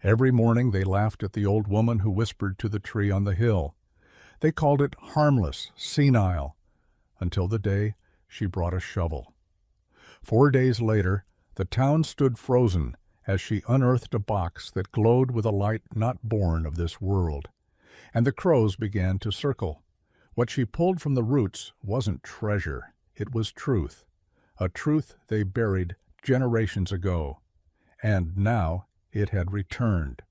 Every morning they laughed at the old woman who whispered to the tree on the hill. They called it harmless, senile, until the day she brought a shovel. 4 days later, the town stood frozen as she unearthed a box that glowed with a light not born of this world. And the crows began to circle. What she pulled from the roots wasn't treasure, it was truth, a truth they buried generations ago. And now it had returned.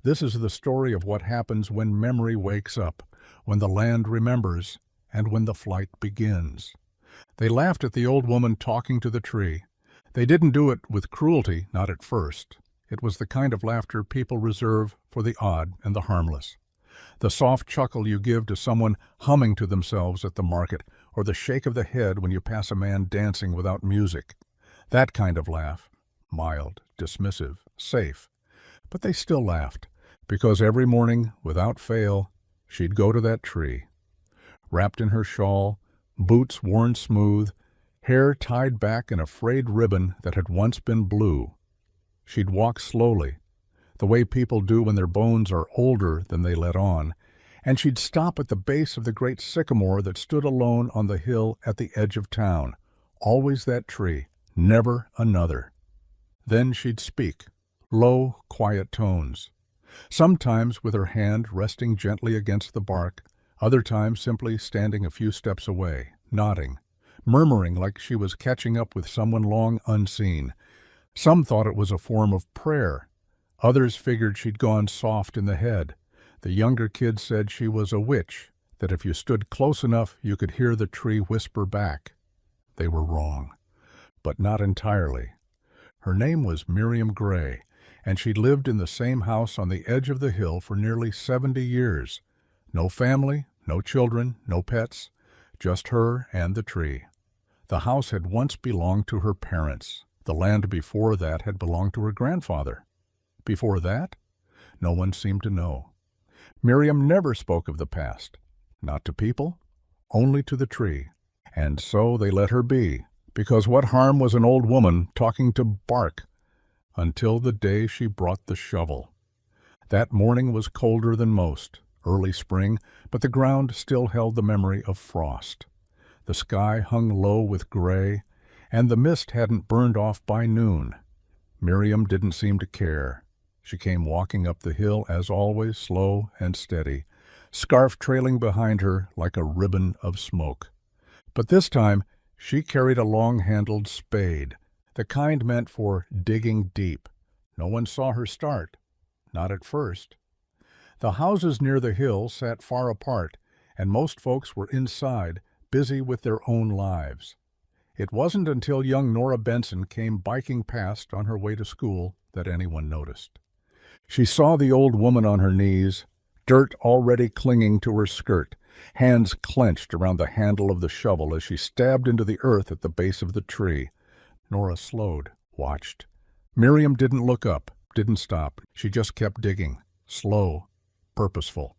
This is the story of what happens when memory wakes up, when the land remembers, and when the flight begins. They laughed at the old woman talking to the tree. They didn't do it with cruelty, not at first. It was the kind of laughter people reserve for the odd and the harmless. The soft chuckle you give to someone humming to themselves at the market, or the shake of the head when you pass a man dancing without music. That kind of laugh, mild, dismissive, safe. But they still laughed, because every morning, without fail, she'd go to that tree. Wrapped in her shawl, boots worn smooth, hair tied back in a frayed ribbon that had once been blue. She'd walk slowly, the way people do when their bones are older than they let on, and she'd stop at the base of the great sycamore that stood alone on the hill at the edge of town. Always that tree, never another. Then she'd speak, low, quiet tones. Sometimes with her hand resting gently against the bark, other times simply standing a few steps away, nodding, murmuring like she was catching up with someone long unseen. Some thought it was a form of prayer. Others figured she'd gone soft in the head. The younger kids said she was a witch, that if you stood close enough you could hear the tree whisper back. They were wrong, but not entirely. Her name was Miriam Gray, and she'd lived in the same house on the edge of the hill for nearly 70 years. No family, no children, no pets, just her and the tree. The house had once belonged to her parents. The land before that had belonged to her grandfather. Before that, no one seemed to know. Miriam never spoke of the past, not to people, only to the tree. And so they let her be, because what harm was an old woman talking to bark? Until the day she brought the shovel. That morning was colder than most, early spring, but the ground still held the memory of frost. The sky hung low with gray, and the mist hadn't burned off by noon. Miriam didn't seem to care. She came walking up the hill as always, slow and steady, scarf trailing behind her like a ribbon of smoke. But this time she carried a long-handled spade, the kind meant for digging deep. No one saw her start, not at first. The houses near the hill sat far apart, and most folks were inside, busy with their own lives. It wasn't until young Nora Benson came biking past on her way to school that anyone noticed. She saw the old woman on her knees, dirt already clinging to her skirt, hands clenched around the handle of the shovel as she stabbed into the earth at the base of the tree. Nora slowed, watched. Miriam didn't look up, didn't stop. She just kept digging, slow, purposeful.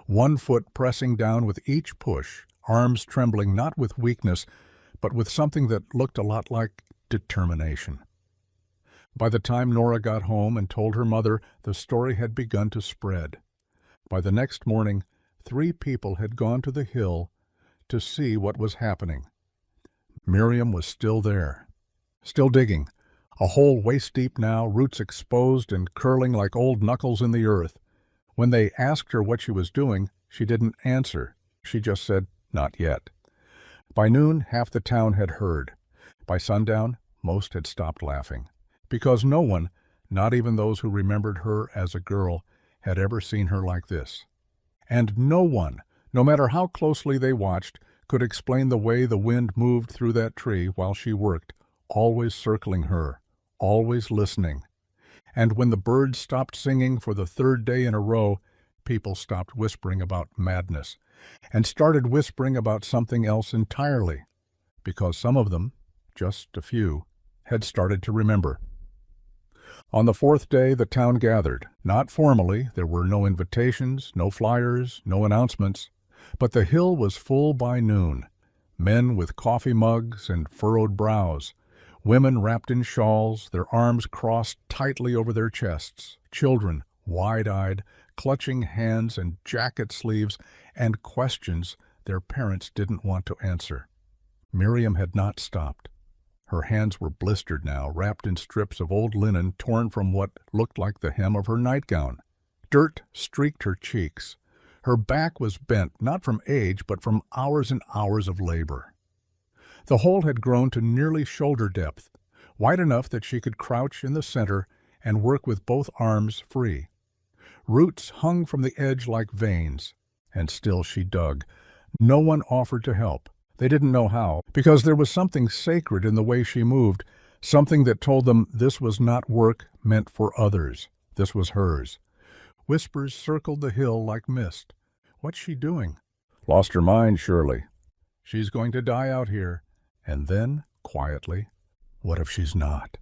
One foot pressing down with each push, arms trembling not with weakness, but with something that looked a lot like determination. By the time Nora got home and told her mother, the story had begun to spread. By the next morning, 3 people had gone to the hill to see what was happening. Miriam was still there, still digging, a hole waist-deep now, roots exposed and curling like old knuckles in the earth. When they asked her what she was doing, she didn't answer. She just said, "Not yet." By noon, half the town had heard. By sundown, most had stopped laughing, because no one, not even those who remembered her as a girl, had ever seen her like this. And no one, no matter how closely they watched, could explain the way the wind moved through that tree while she worked, always circling her, always listening. And when the birds stopped singing for the 3rd day in a row, people stopped whispering about madness and started whispering about something else entirely, because some of them, just a few, had started to remember. On the 4th day, the town gathered. Not formally, there were no invitations, no flyers, no announcements, but the hill was full by noon. Men with coffee mugs and furrowed brows, Women wrapped in shawls, their arms crossed tightly over their chests. Children, wide-eyed, clutching hands and jacket sleeves, and questions their parents didn't want to answer. Miriam had not stopped. Her hands were blistered now, wrapped in strips of old linen torn from what looked like the hem of her nightgown. Dirt streaked her cheeks. Her back was bent, not from age, but from hours and hours of labor. The hole had grown to nearly shoulder depth, wide enough that she could crouch in the center and work with both arms free. Roots hung from the edge like veins, and still she dug. No one offered to help. They didn't know how, because there was something sacred in the way she moved, something that told them this was not work meant for others. This was hers. Whispers circled the hill like mist. What's she doing? Lost her mind, surely. She's going to die out here. And then, quietly, what if she's not?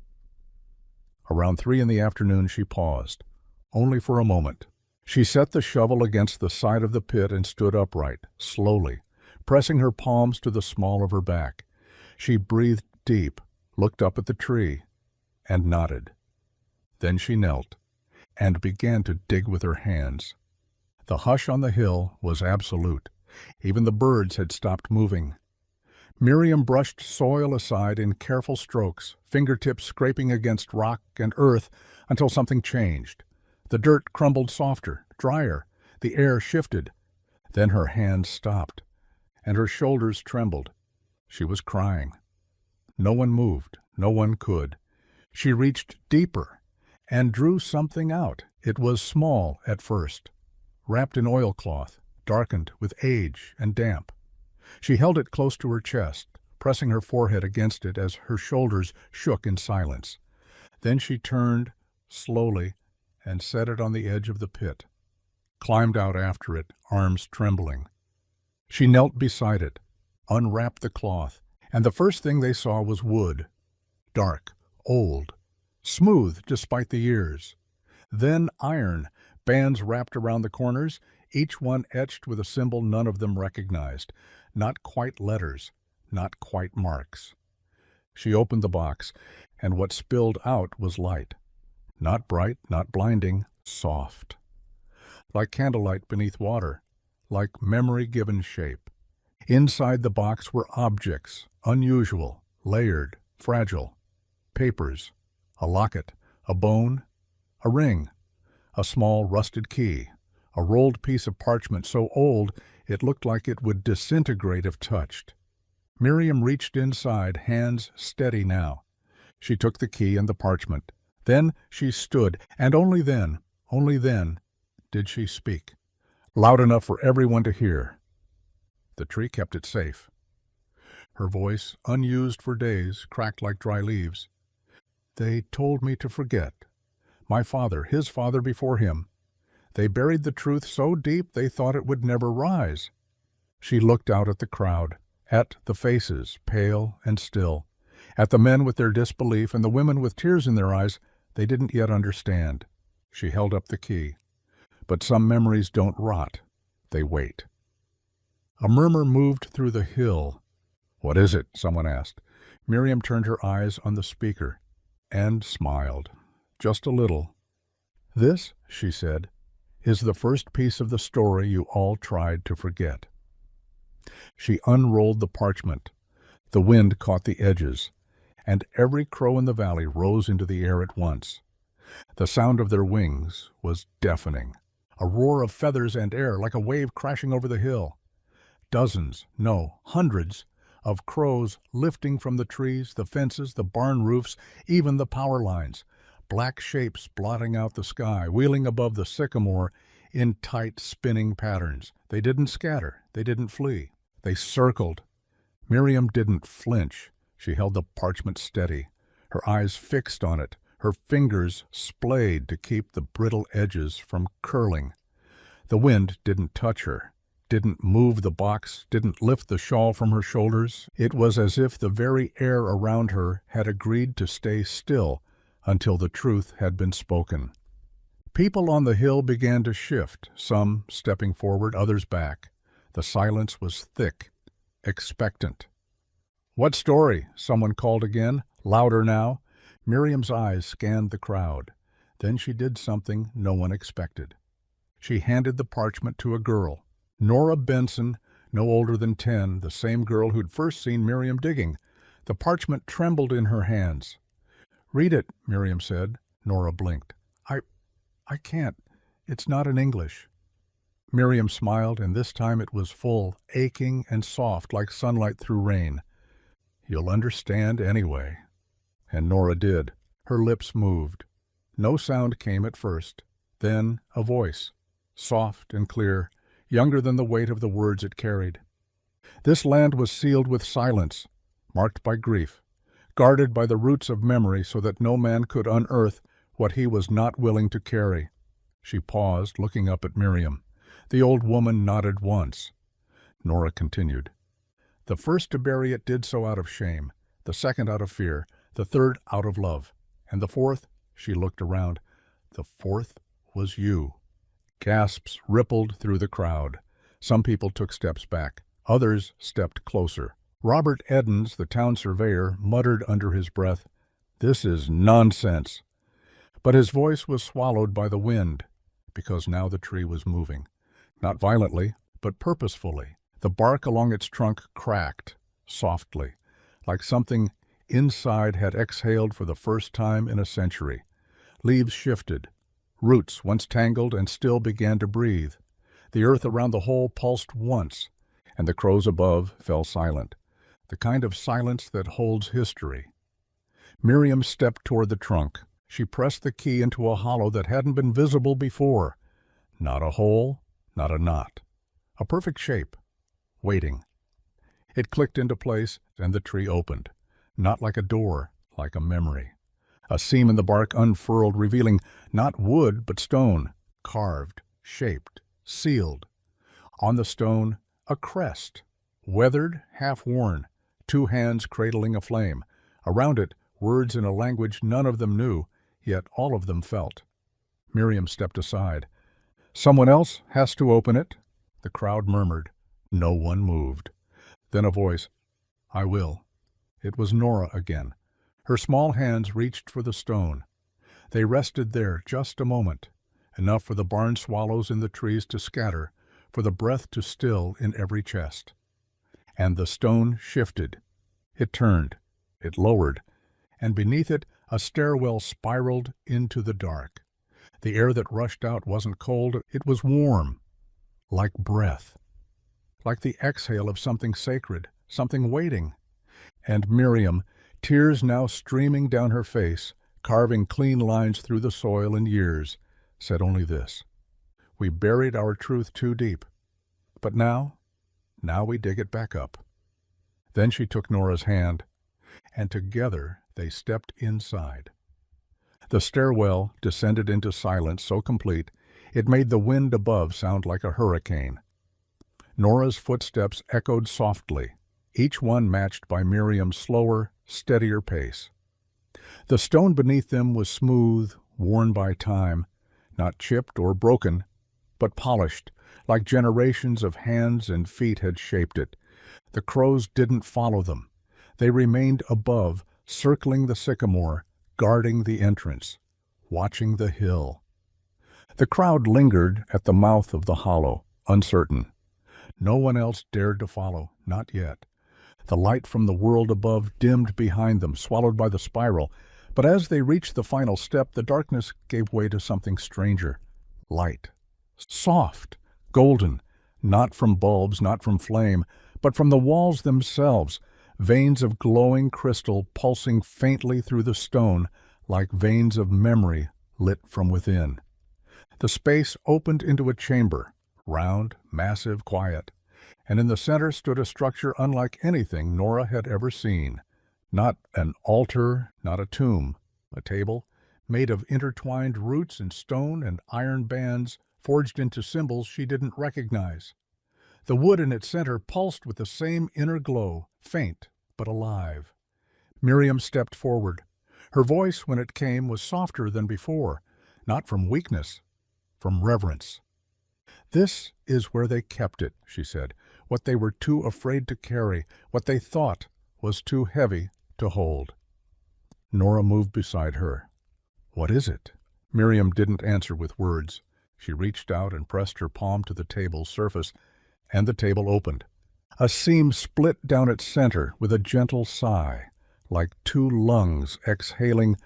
Around 3 in the afternoon she paused, only for a moment. She set the shovel against the side of the pit and stood upright, slowly, pressing her palms to the small of her back. She breathed deep, looked up at the tree, and nodded. Then she knelt and began to dig with her hands. The hush on the hill was absolute. Even the birds had stopped moving. Miriam brushed soil aside in careful strokes, fingertips scraping against rock and earth until something changed. The dirt crumbled softer, drier. The air shifted. Then her hands stopped, and her shoulders trembled. She was crying. No one moved. No one could. She reached deeper and drew something out. It was small at first, wrapped in oilcloth, darkened with age and damp. She held it close to her chest, pressing her forehead against it as her shoulders shook in silence. Then she turned, slowly, and set it on the edge of the pit, climbed out after it, arms trembling. She knelt beside it, unwrapped the cloth, and the first thing they saw was wood, dark, old, smooth despite the years. Then iron, bands wrapped around the corners, each one etched with a symbol none of them recognized. Not quite letters, not quite marks. She opened the box, and what spilled out was light. Not bright, not blinding, soft. Like candlelight beneath water, like memory given shape. Inside the box were objects, unusual, layered, fragile. Papers, a locket, a bone, a ring, a small rusted key, a rolled piece of parchment so old it looked like it would disintegrate if touched. Miriam reached inside, hands steady now. She took the key and the parchment. Then she stood, and only then, did she speak, loud enough for everyone to hear. The tree kept it safe. Her voice, unused for days, cracked like dry leaves. They told me to forget. My father, his father before him. They buried the truth so deep they thought it would never rise. She looked out at the crowd, at the faces, pale and still, at the men with their disbelief and the women with tears in their eyes. They didn't yet understand. She held up the key. But some memories don't rot. They wait. A murmur moved through the hill. What is it? Someone asked. Miriam turned her eyes on the speaker and smiled, just a little. This, she said, is the first piece of the story you all tried to forget. She unrolled the parchment. The wind caught the edges, and every crow in the valley rose into the air at once. The sound of their wings was deafening, a roar of feathers and air like a wave crashing over the hill. Dozens, no, hundreds, of crows lifting from the trees, the fences, the barn roofs, even the power lines, black shapes blotting out the sky, wheeling above the sycamore in tight spinning patterns. They didn't scatter. They didn't flee. They circled. Miriam didn't flinch. She held the parchment steady, her eyes fixed on it, her fingers splayed to keep the brittle edges from curling. The wind didn't touch her, didn't move the box, didn't lift the shawl from her shoulders. It was as if the very air around her had agreed to stay still until the truth had been spoken. People on the hill began to shift, some stepping forward, others back. The silence was thick, expectant. "What story?" someone called again, Louder now, Miriam's eyes scanned the crowd. Then she did something no one expected. She handed the parchment to a girl. Nora Benson, no older than 10, the same girl who'd first seen Miriam digging. The parchment trembled in her hands. "Read it," Miriam said. Nora blinked. I can't. It's not in English." Miriam smiled, and this time it was full, aching and soft like sunlight through rain. "You'll understand anyway." And Nora did. Her lips moved. No sound came at first. Then a voice, soft and clear, younger than the weight of the words it carried. This land was sealed with silence, marked by grief, guarded by the roots of memory so that no man could unearth what he was not willing to carry. She paused, looking up at Miriam. The old woman nodded once. Nora continued. "The first to bury it did so out of shame, the second out of fear, the third out of love, and the fourth," she looked around, "the fourth was you." Gasps rippled through the crowd. Some people took steps back. Others stepped closer. Robert Eddens, the town surveyor, muttered under his breath, "This is nonsense." But his voice was swallowed by the wind, because now the tree was moving. Not violently, but purposefully. The bark along its trunk cracked, softly, like something inside had exhaled for the first time in a century. Leaves shifted. Roots, once tangled and still, began to breathe. The earth around the hole pulsed once, and the crows above fell silent, the kind of silence that holds history. Miriam stepped toward the trunk. She pressed the key into a hollow that hadn't been visible before. Not a hole, not a knot. A perfect shape, waiting. It clicked into place, and the tree opened. Not like a door, like a memory. A seam in the bark unfurled, revealing not wood but stone, carved, shaped, sealed. On the stone, a crest, weathered, half-worn, 2 hands cradling a flame. Around it, words in a language none of them knew, yet all of them felt. Miriam stepped aside. "Someone else has to open it," the crowd murmured. No one moved. Then a voice, "I will." It was Nora again. Her small hands reached for the stone. They rested there just a moment, enough for the barn swallows in the trees to scatter, for the breath to still in every chest. And the stone shifted. It turned. It lowered. And beneath it, a stairwell spiraled into the dark. The air that rushed out wasn't cold, it was warm, like breath, like the exhale of something sacred, something waiting. And Miriam, tears now streaming down her face, carving clean lines through the soil and years, said only this: "We buried our truth too deep, but now we dig it back up." Then she took Nora's hand, and together they stepped inside. The stairwell descended into silence so complete it made the wind above sound like a hurricane. Nora's footsteps echoed softly, each one matched by Miriam's slower, steadier pace. The stone beneath them was smooth, worn by time, not chipped or broken, but polished, like generations of hands and feet had shaped it. The crows didn't follow them. They remained above, circling the sycamore, guarding the entrance, watching the hill. The crowd lingered at the mouth of the hollow, uncertain. No one else dared to follow, not yet. The light from the world above dimmed behind them, swallowed by the spiral. But as they reached the final step, the darkness gave way to something stranger. Light. Soft, golden, not from bulbs, not from flame, but from the walls themselves, veins of glowing crystal pulsing faintly through the stone like veins of memory lit from within. The space opened into a chamber, round, massive, quiet, and in the center stood a structure unlike anything Nora had ever seen. Not an altar, not a tomb, a table, made of intertwined roots and stone and iron bands forged into symbols she didn't recognize. The wood in its center pulsed with the same inner glow, faint but alive. Miriam stepped forward. Her voice, when it came, was softer than before, not from weakness, from reverence. "This is where they kept it," she said, "what they were too afraid to carry, what they thought was too heavy to hold." Nora moved beside her. "What is it?" Miriam didn't answer with words. She reached out and pressed her palm to the table's surface, and the table opened. A seam split down its center with a gentle sigh, like two lungs exhaling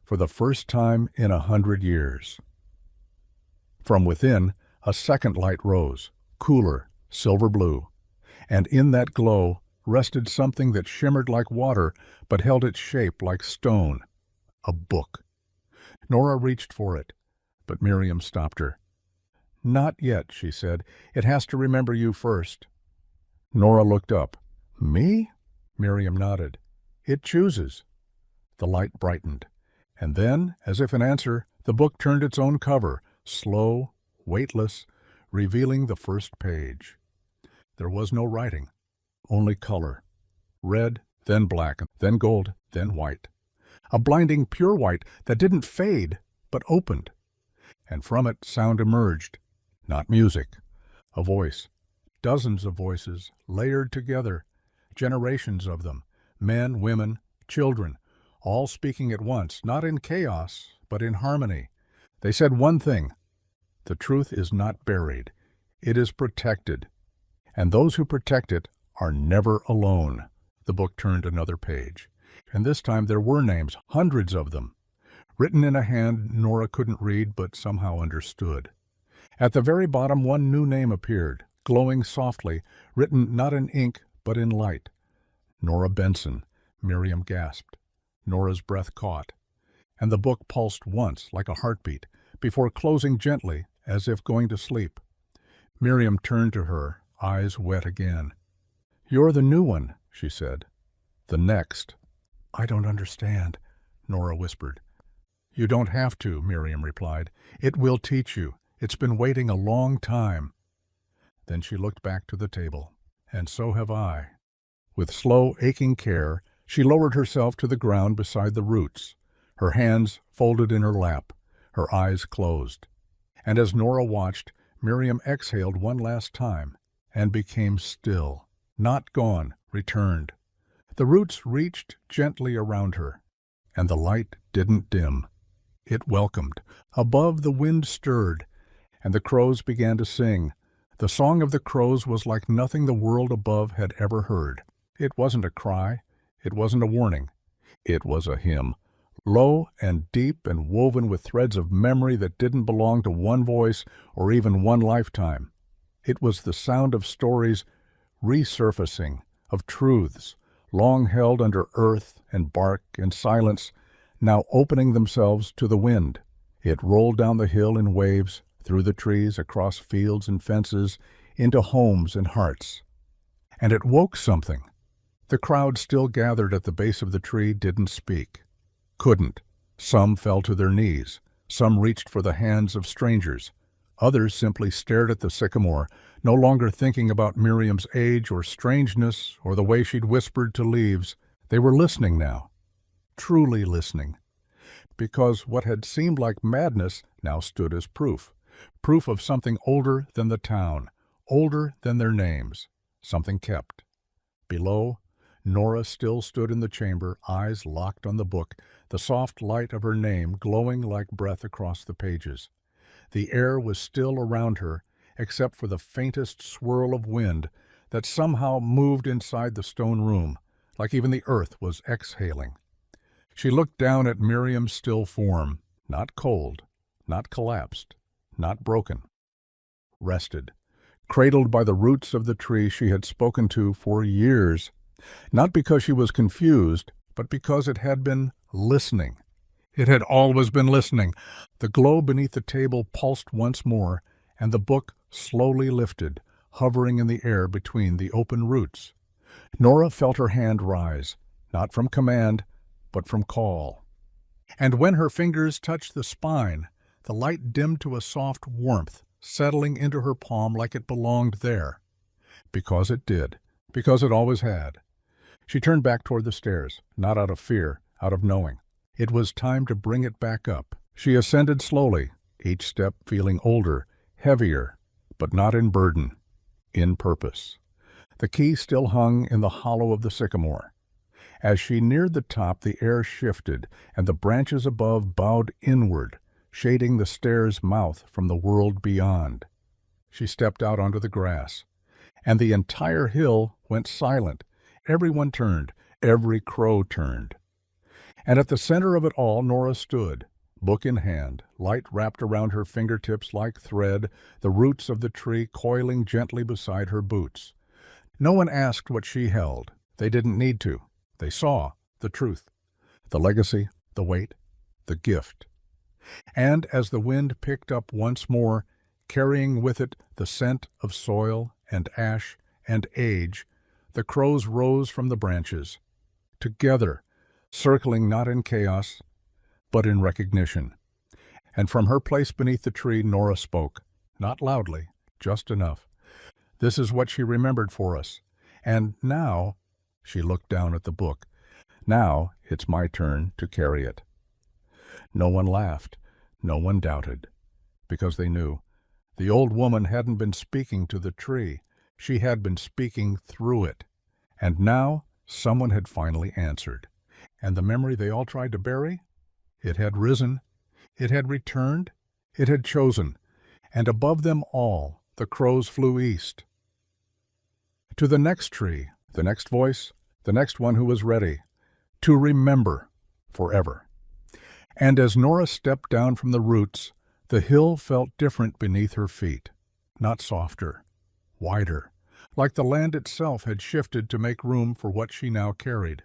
for the first time in 100 years. From within, a second light rose, cooler, silver blue, and in that glow rested something that shimmered like water but held its shape like stone. A book. Nora reached for it, but Miriam stopped her. "Not yet," she said. "It has to remember you first." Nora looked up. "Me?" Miriam nodded. "It chooses." The light brightened, and then, as if in answer, the book turned its own cover, slow, weightless, revealing the first page. There was no writing, only color. Red, then black, then gold, then white. A blinding pure white that didn't fade, but opened. And from it sound emerged. Not music. A voice. Dozens of voices, layered together. Generations of them. Men, women, children, all speaking at once, not in chaos, but in harmony. They said one thing: the truth is not buried. It is protected. And those who protect it are never alone. The book turned another page. And this time there were names, hundreds of them, written in a hand Nora couldn't read but somehow understood. At the very bottom one new name appeared, glowing softly, written not in ink but in light. Nora Benson. Miriam gasped. Nora's breath caught, and the book pulsed once like a heartbeat, before closing gently as if going to sleep. Miriam turned to her, eyes wet again. "You're the new one," she said. "The next." "I don't understand," Nora whispered. "You don't have to," Miriam replied. "It will teach you. It's been waiting a long time." Then she looked back to the table. "And so have I." With slow, aching care, she lowered herself to the ground beside the roots, her hands folded in her lap, her eyes closed. And as Nora watched, Miriam exhaled one last time and became still. Not gone, returned. The roots reached gently around her, and the light didn't dim. It welcomed. Above, the wind stirred, and the crows began to sing. The song of the crows was like nothing the world above had ever heard. It wasn't a cry. It wasn't a warning. It was a hymn, low and deep and woven with threads of memory that didn't belong to one voice or even one lifetime. It was the sound of stories resurfacing, of truths long held under earth and bark and silence, now opening themselves to the wind. It rolled down the hill in waves, through the trees, across fields and fences, into homes and hearts. And it woke something. The crowd still gathered at the base of the tree didn't speak. Couldn't. Some fell to their knees. Some reached for the hands of strangers. Others simply stared at the sycamore, no longer thinking about Miriam's age or strangeness or the way she'd whispered to leaves. They were listening now. Truly listening. Because what had seemed like madness now stood as proof. Proof of something older than the town, older than their names. Something kept. Below, Nora still stood in the chamber, eyes locked on the book, the soft light of her name glowing like breath across the pages. The air was still around her, except for the faintest swirl of wind that somehow moved inside the stone room, like even the earth was exhaling. She looked down at Miriam's still form, not cold, not collapsed, not broken. Rested, cradled by the roots of the tree she had spoken to for years, not because she was confused, but because it had been listening. It had always been listening. The glow beneath the table pulsed once more, and the book slowly lifted, hovering in the air between the open roots. Nora felt her hand rise, not from command, but from call. And when her fingers touched the spine, the light dimmed to a soft warmth, settling into her palm like it belonged there. Because it did. Because it always had. She turned back toward the stairs, not out of fear, out of knowing. It was time to bring it back up. She ascended slowly, each step feeling older, heavier, but not in burden, in purpose. The key still hung in the hollow of the sycamore. As she neared the top, the air shifted, and the branches above bowed inward, shading the stair's mouth from the world beyond. She stepped out onto the grass, and the entire hill went silent. Everyone turned, every crow turned. And at the center of it all Nora stood, book in hand, light wrapped around her fingertips like thread, the roots of the tree coiling gently beside her boots. No one asked what she held. They didn't need to. They saw the truth, the legacy, the weight, the gift. And as the wind picked up once more, carrying with it the scent of soil and ash and age, the crows rose from the branches, together, circling not in chaos, but in recognition. And from her place beneath the tree, Nora spoke, not loudly, just enough. This is what she remembered for us. And now, she looked down at the book, now it's my turn to carry it. No one laughed, no one doubted, because they knew. The old woman hadn't been speaking to the tree. She had been speaking through it. And now someone had finally answered. And the memory they all tried to bury? It had risen. It had returned. It had chosen. And above them all, the crows flew east. To the next tree, the next voice, the next one who was ready. To remember forever. And as Nora stepped down from the roots, the hill felt different beneath her feet. Not softer, wider, like the land itself had shifted to make room for what she now carried.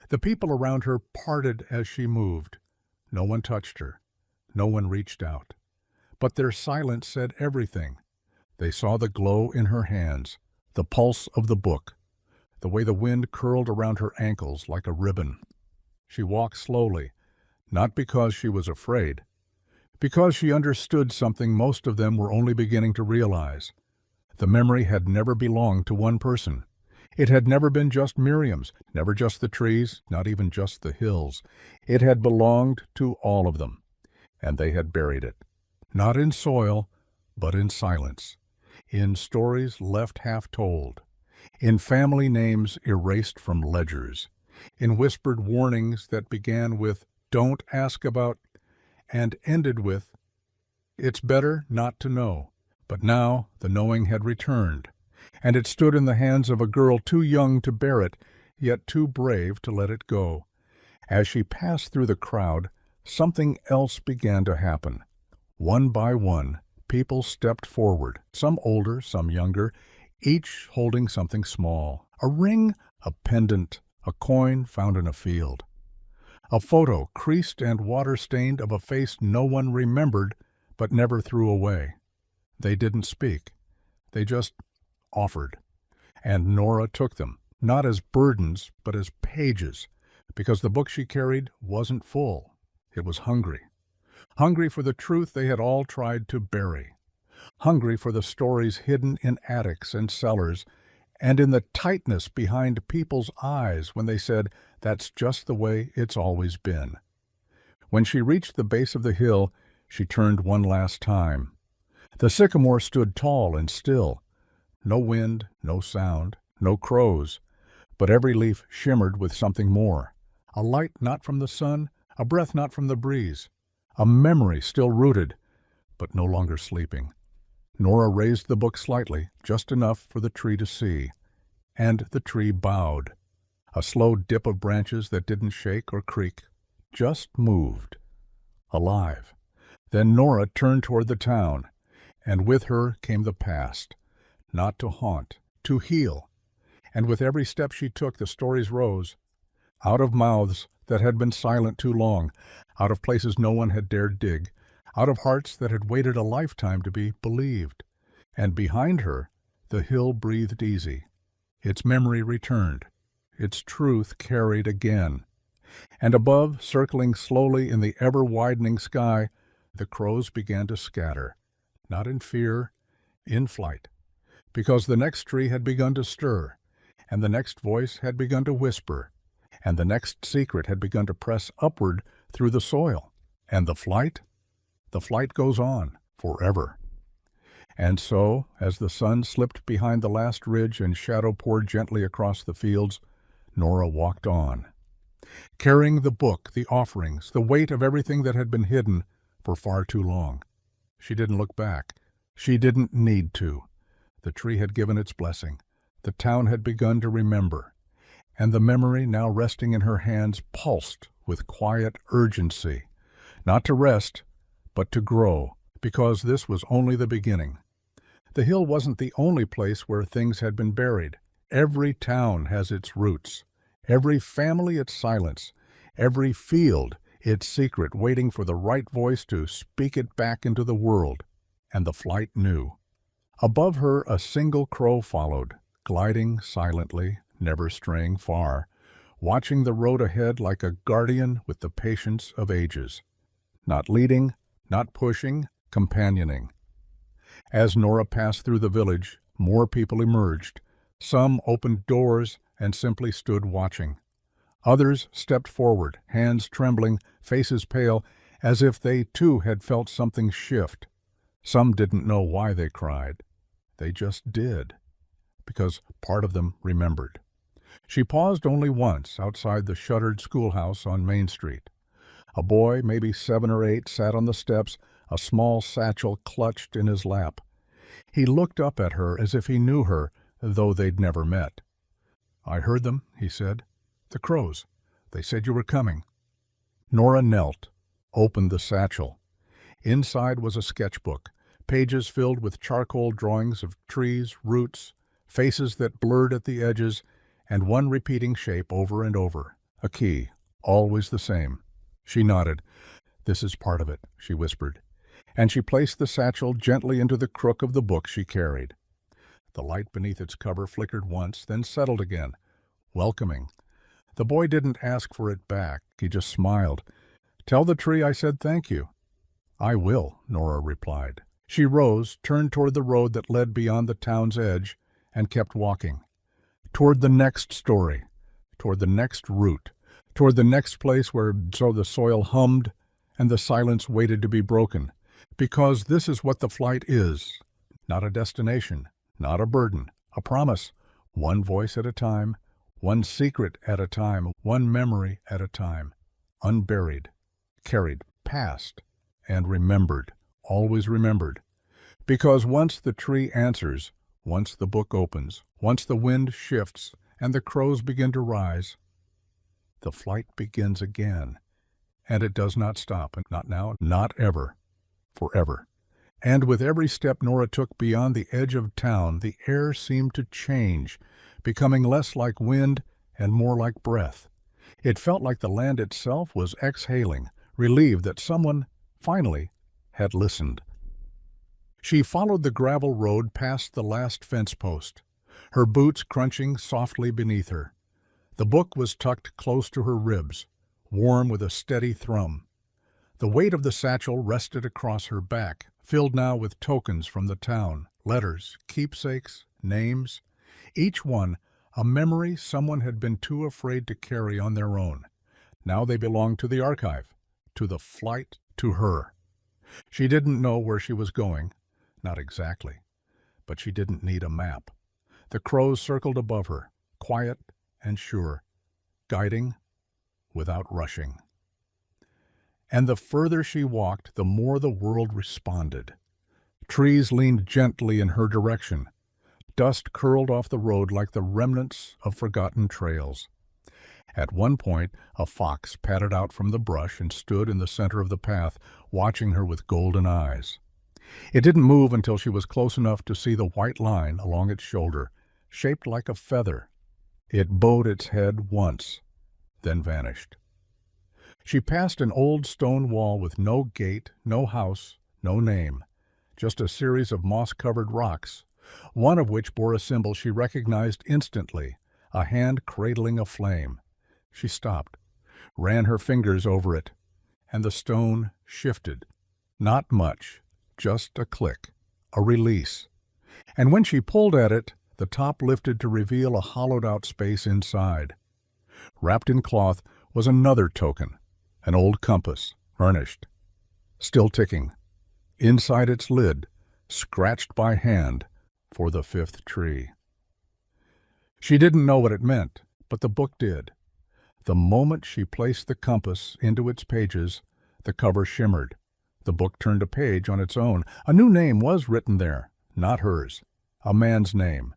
The people around her parted as she moved. No one touched her. No one reached out. But their silence said everything. They saw the glow in her hands, the pulse of the book, the way the wind curled around her ankles like a ribbon. She walked slowly, not because she was afraid, because she understood something most of them were only beginning to realize. The memory had never belonged to one person. It had never been just Miriam's, never just the trees, not even just the hills. It had belonged to all of them, and they had buried it. Not in soil, but in silence, in stories left half told, in family names erased from ledgers, in whispered warnings that began with, "Don't ask about," and ended with, "It's better not to know." But now the knowing had returned, and it stood in the hands of a girl too young to bear it, yet too brave to let it go. As she passed through the crowd, something else began to happen. One by one, people stepped forward, some older, some younger, each holding something small, a ring, a pendant, a coin found in a field. A photo, creased and water-stained, of a face no one remembered but never threw away. They didn't speak. They just offered. And Nora took them, not as burdens, but as pages, because the book she carried wasn't full. It was hungry. Hungry for the truth they had all tried to bury. Hungry for the stories hidden in attics and cellars, and in the tightness behind people's eyes when they said, "That's just the way it's always been." When she reached the base of the hill, she turned one last time. The sycamore stood tall and still. No wind, no sound, no crows, but every leaf shimmered with something more. A light not from the sun, a breath not from the breeze. A memory still rooted, but no longer sleeping. Nora raised the book slightly, just enough for the tree to see. And the tree bowed. A slow dip of branches that didn't shake or creak, just moved. Alive. Then Nora turned toward the town, and with her came the past. Not to haunt, to heal. And with every step she took, the stories rose. Out of mouths that had been silent too long, out of places no one had dared dig, out of hearts that had waited a lifetime to be believed. And behind her, the hill breathed easy. Its memory returned, its truth carried again. And above, circling slowly in the ever-widening sky, the crows began to scatter, not in fear, in flight, because the next tree had begun to stir, and the next voice had begun to whisper, and the next secret had begun to press upward through the soil. And the flight goes on forever. And so, as the sun slipped behind the last ridge and shadow poured gently across the fields, Nora walked on, carrying the book, the offerings, the weight of everything that had been hidden for far too long. She didn't look back. She didn't need to. The tree had given its blessing. The town had begun to remember, and the memory now resting in her hands pulsed with quiet urgency, not to rest, but to grow, because this was only the beginning. The hill wasn't the only place where things had been buried. Every town has its roots, every family its silence, every field its secret waiting for the right voice to speak it back into the world. And the flight knew. Above her a single crow followed, gliding silently, never straying far, watching the road ahead like a guardian with the patience of ages. Not leading, not pushing, companioning. As Nora passed through the village, more people emerged. Some opened doors and simply stood watching. Others stepped forward, hands trembling, faces pale, as if they too had felt something shift. Some didn't know why they cried. They just did, because part of them remembered. She paused only once outside the shuttered schoolhouse on Main Street. A boy, maybe 7 or 8, sat on the steps, a small satchel clutched in his lap. He looked up at her as if he knew her, though they'd never met. "I heard them," he said. "The crows. They said you were coming." Nora knelt, opened the satchel. Inside was a sketchbook, pages filled with charcoal drawings of trees, roots, faces that blurred at the edges, and one repeating shape over and over, a key, always the same. She nodded. "This is part of it," she whispered, and she placed the satchel gently into the crook of the book she carried. The light beneath its cover flickered once, then settled again, welcoming. The boy didn't ask for it back. He just smiled. "Tell the tree I said thank you." "I will," Nora replied. She rose, turned toward the road that led beyond the town's edge, and kept walking. Toward the next story, toward the next route, toward the next place where so the soil hummed and the silence waited to be broken. Because this is what the flight is. Not a destination, not a burden, a promise. One voice at a time, one secret at a time, one memory at a time. Unburied, carried past, and remembered, always remembered. Because once the tree answers, once the book opens, once the wind shifts and the crows begin to rise, the flight begins again. And it does not stop, not now, not ever, forever. And with every step Nora took beyond the edge of town, the air seemed to change, becoming less like wind and more like breath. It felt like the land itself was exhaling, relieved that someone, finally, had listened. She followed the gravel road past the last fence post, her boots crunching softly beneath her. The book was tucked close to her ribs, warm with a steady thrum. The weight of the satchel rested across her back, filled now with tokens from the town, letters, keepsakes, names, each one a memory someone had been too afraid to carry on their own. Now they belonged to the archive, to the flight, to her. She didn't know where she was going, not exactly, but she didn't need a map. The crows circled above her, quiet and sure, guiding without rushing. And the further she walked, the more the world responded. Trees leaned gently in her direction. Dust curled off the road like the remnants of forgotten trails. At one point, a fox padded out from the brush and stood in the center of the path, watching her with golden eyes. It didn't move until she was close enough to see the white line along its shoulder, shaped like a feather. It bowed its head once, then vanished. She passed an old stone wall with no gate, no house, no name, just a series of moss-covered rocks, one of which bore a symbol she recognized instantly, a hand cradling a flame. She stopped, ran her fingers over it, and the stone shifted. Not much, just a click, a release. And when she pulled at it, the top lifted to reveal a hollowed-out space inside. Wrapped in cloth was another token, an old compass, burnished, still ticking. Inside its lid, scratched by hand, for the 5th tree. She didn't know what it meant, but the book did. The moment she placed the compass into its pages, the cover shimmered. The book turned a page on its own. A new name was written there, not hers. A man's name,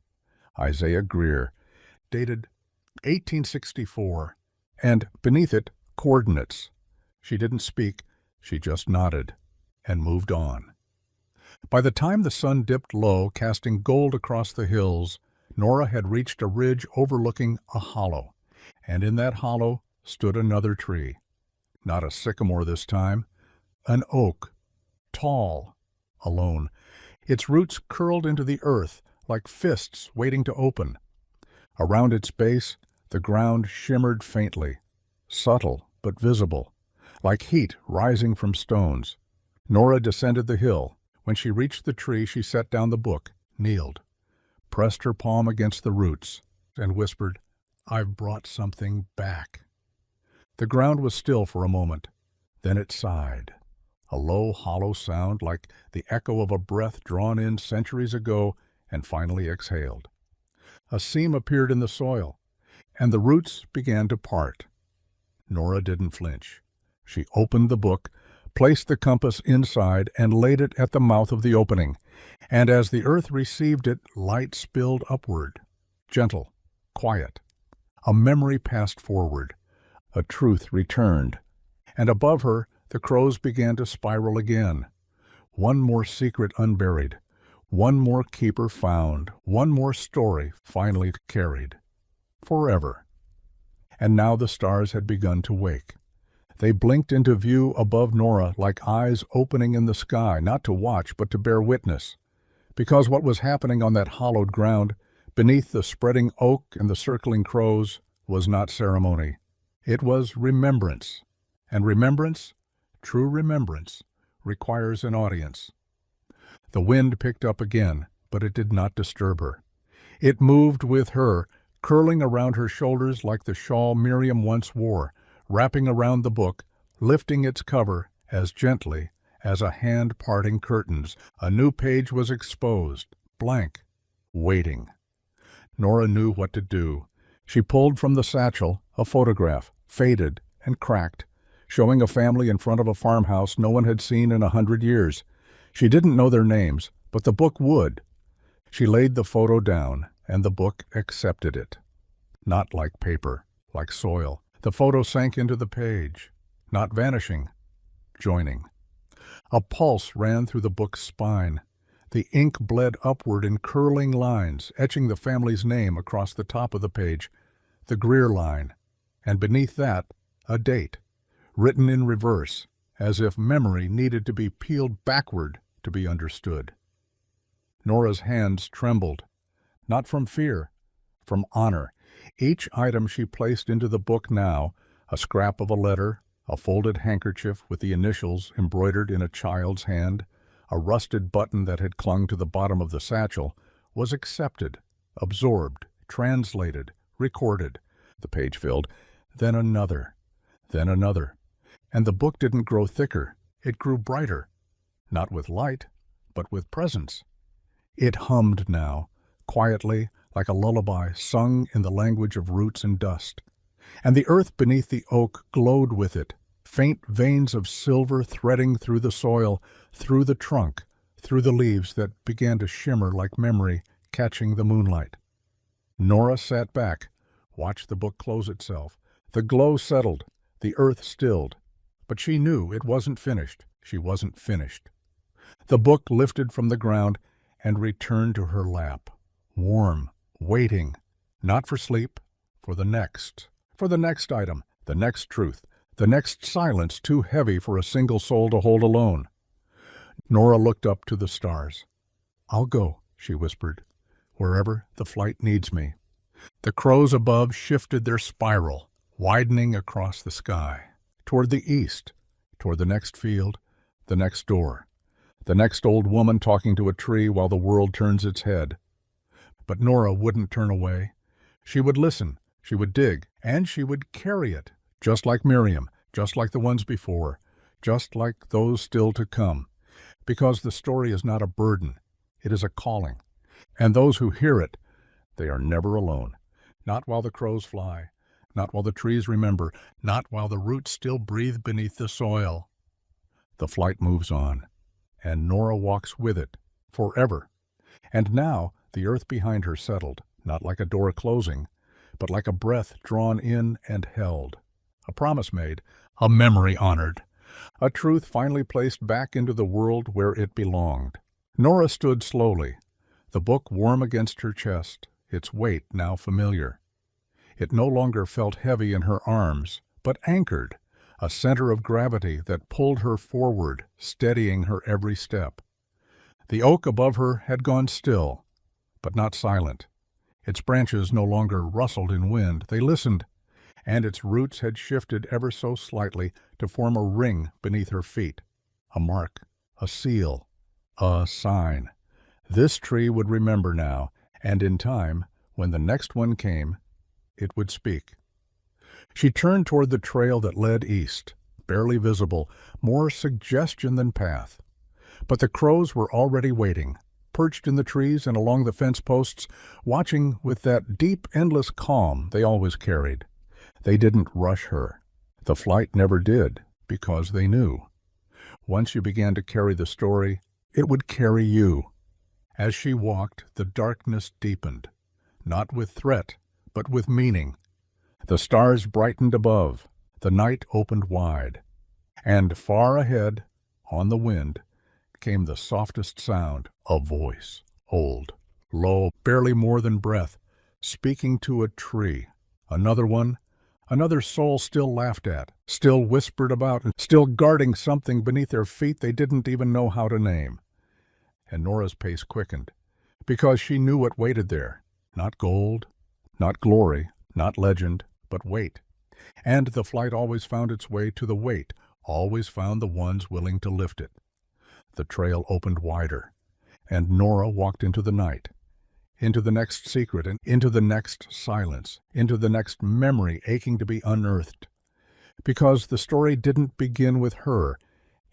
Isaiah Greer, dated 1864, and beneath it, coordinates. She didn't speak, she just nodded, and moved on. By the time the sun dipped low, casting gold across the hills, Nora had reached a ridge overlooking a hollow, and in that hollow stood another tree. Not a sycamore this time, an oak, tall, alone. Its roots curled into the earth like fists waiting to open. Around its base, the ground shimmered faintly, subtle but visible, like heat rising from stones. Nora descended the hill. When she reached the tree, she set down the book, kneeled, pressed her palm against the roots, and whispered, "I've brought something back." The ground was still for a moment. Then it sighed, a low, hollow sound like the echo of a breath drawn in centuries ago and finally exhaled. A seam appeared in the soil, and the roots began to part. Nora didn't flinch. She opened the book, placed the compass inside, and laid it at the mouth of the opening. And as the earth received it, light spilled upward, gentle, quiet. A memory passed forward. A truth returned. And above her, the crows began to spiral again. One more secret unburied. One more keeper found. One more story finally carried. Forever. And now the stars had begun to wake. They blinked into view above Nora like eyes opening in the sky, not to watch but to bear witness. Because what was happening on that hollowed ground, beneath the spreading oak and the circling crows, was not ceremony. It was remembrance. And remembrance, true remembrance, requires an audience. The wind picked up again, but it did not disturb her. It moved with her, curling around her shoulders like the shawl Miriam once wore, wrapping around the book, lifting its cover as gently as a hand parting curtains. A new page was exposed, blank, waiting. Nora knew what to do. She pulled from the satchel a photograph, faded and cracked, showing a family in front of a farmhouse no one had seen in 100 years. She didn't know their names, but the book would. She laid the photo down, and the book accepted it. Not like paper, like soil. The photo sank into the page, not vanishing, joining. A pulse ran through the book's spine. The ink bled upward in curling lines, etching the family's name across the top of the page, the Greer line, and beneath that, a date, written in reverse, as if memory needed to be peeled backward to be understood. Nora's hands trembled, not from fear, from honor. Each item she placed into the book now, a scrap of a letter, a folded handkerchief with the initials embroidered in a child's hand, a rusted button that had clung to the bottom of the satchel, was accepted, absorbed, translated, recorded. The page filled, then another, and the book didn't grow thicker, it grew brighter, not with light, but with presence. It hummed now, quietly, like a lullaby sung in the language of roots and dust. And the earth beneath the oak glowed with it, faint veins of silver threading through the soil, through the trunk, through the leaves that began to shimmer like memory, catching the moonlight. Nora sat back, watched the book close itself. The glow settled, the earth stilled. But she knew it wasn't finished. She wasn't finished. The book lifted from the ground and returned to her lap, warm, waiting, not for sleep, for the next item, the next truth, the next silence too heavy for a single soul to hold alone. Nora looked up to the stars. "I'll go," she whispered, "wherever the flight needs me." The crows above shifted their spiral, widening across the sky, toward the east, toward the next field, the next door, the next old woman talking to a tree while the world turns its head. But Nora wouldn't turn away. She would listen, she would dig, and she would carry it, just like Miriam, just like the ones before, just like those still to come. Because the story is not a burden, it is a calling. And those who hear it, they are never alone. Not while the crows fly, not while the trees remember, not while the roots still breathe beneath the soil. The flight moves on, and Nora walks with it, forever. And now the earth behind her settled, not like a door closing, but like a breath drawn in and held. A promise made, a memory honored, a truth finally placed back into the world where it belonged. Nora stood slowly, the book warm against her chest, its weight now familiar. It no longer felt heavy in her arms, but anchored, a center of gravity that pulled her forward, steadying her every step. The oak above her had gone still, but not silent. Its branches no longer rustled in wind, they listened, and its roots had shifted ever so slightly to form a ring beneath her feet, a mark, a seal, a sign. This tree would remember now, and in time, when the next one came, it would speak. She turned toward the trail that led east, barely visible, more suggestion than path. But the crows were already waiting, perched in the trees and along the fence posts, watching with that deep, endless calm they always carried. They didn't rush her. The flight never did, because they knew. Once you began to carry the story, it would carry you. As she walked, the darkness deepened, not with threat, but with meaning. The stars brightened above, the night opened wide, and far ahead, on the wind, came the softest sound, a voice, old, low, barely more than breath, speaking to a tree. Another one, another soul still laughed at, still whispered about, and still guarding something beneath their feet they didn't even know how to name. And Nora's pace quickened, because she knew what waited there. Not gold, not glory, not legend, but weight. And the flight always found its way to the weight, always found the ones willing to lift it. The trail opened wider, and Nora walked into the night, into the next secret, and into the next silence, into the next memory aching to be unearthed. Because the story didn't begin with her,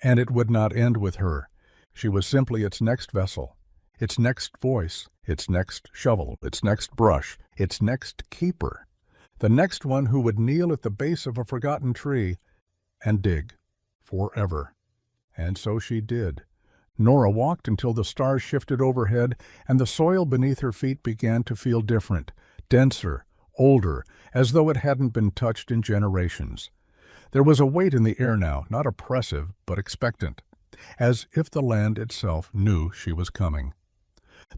and it would not end with her. She was simply its next vessel, its next voice, its next shovel, its next brush, its next keeper, the next one who would kneel at the base of a forgotten tree and dig forever. And so she did. Nora walked until the stars shifted overhead and the soil beneath her feet began to feel different, denser, older, as though it hadn't been touched in generations. There was a weight in the air now, not oppressive, but expectant, as if the land itself knew she was coming.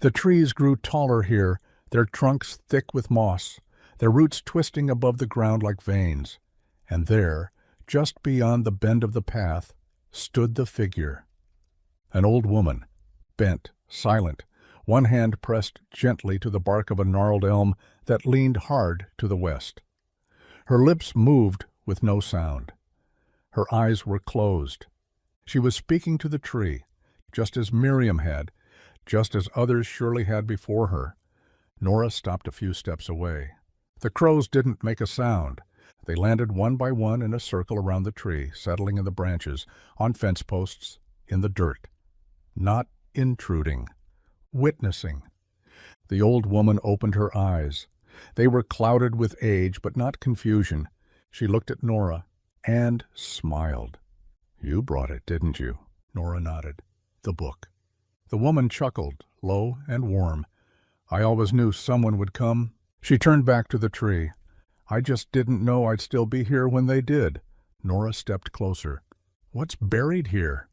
The trees grew taller here, their trunks thick with moss, their roots twisting above the ground like veins. And there, just beyond the bend of the path, stood the figure. An old woman, bent, silent, one hand pressed gently to the bark of a gnarled elm that leaned hard to the west. Her lips moved with no sound. Her eyes were closed. She was speaking to the tree, just as Miriam had, just as others surely had before her. Nora stopped a few steps away. The crows didn't make a sound. They landed one by one in a circle around the tree, settling in the branches, on fence posts, in the dirt. Not intruding, witnessing. The old woman opened her eyes. They were clouded with age, but not confusion. She looked at Nora and smiled. "You brought it, didn't you?" Nora nodded. "The book." The woman chuckled, low and warm. "I always knew someone would come." She turned back to the tree. "I just didn't know I'd still be here when they did." Nora stepped closer. "What's buried here?"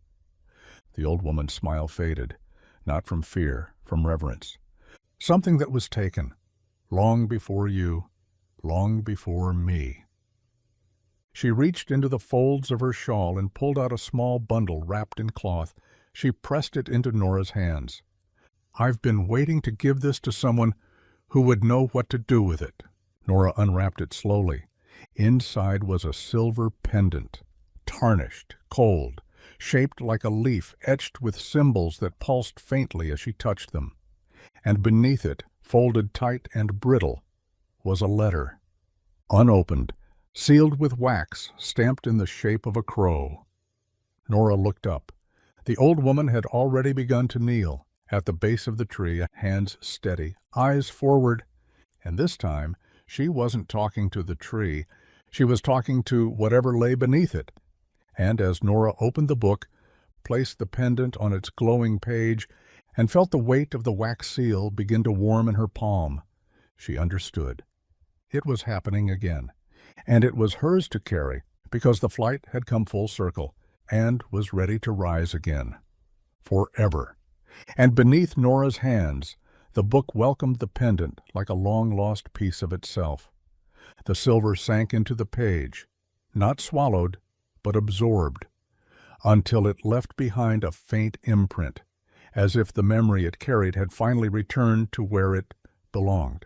The old woman's smile faded, not from fear, from reverence. "Something that was taken, long before you, long before me." She reached into the folds of her shawl and pulled out a small bundle wrapped in cloth. She pressed it into Nora's hands. "I've been waiting to give this to someone who would know what to do with it." Nora unwrapped it slowly. Inside was a silver pendant, tarnished, cold, shaped like a leaf, etched with symbols that pulsed faintly as she touched them. And beneath it, folded tight and brittle, was a letter, unopened, sealed with wax, stamped in the shape of a crow. Nora looked up. The old woman had already begun to kneel, at the base of the tree, hands steady, eyes forward, and this time She wasn't talking to the tree. She was talking to whatever lay beneath it. And as Nora opened the book, placed the pendant on its glowing page, and felt the weight of the wax seal begin to warm in her palm, she understood. It was happening again, and it was hers to carry, because the flight had come full circle, and was ready to rise again. Forever. And beneath Nora's hands, the book welcomed the pendant like a long-lost piece of itself. The silver sank into the page, not swallowed, but absorbed, until it left behind a faint imprint, as if the memory it carried had finally returned to where it belonged.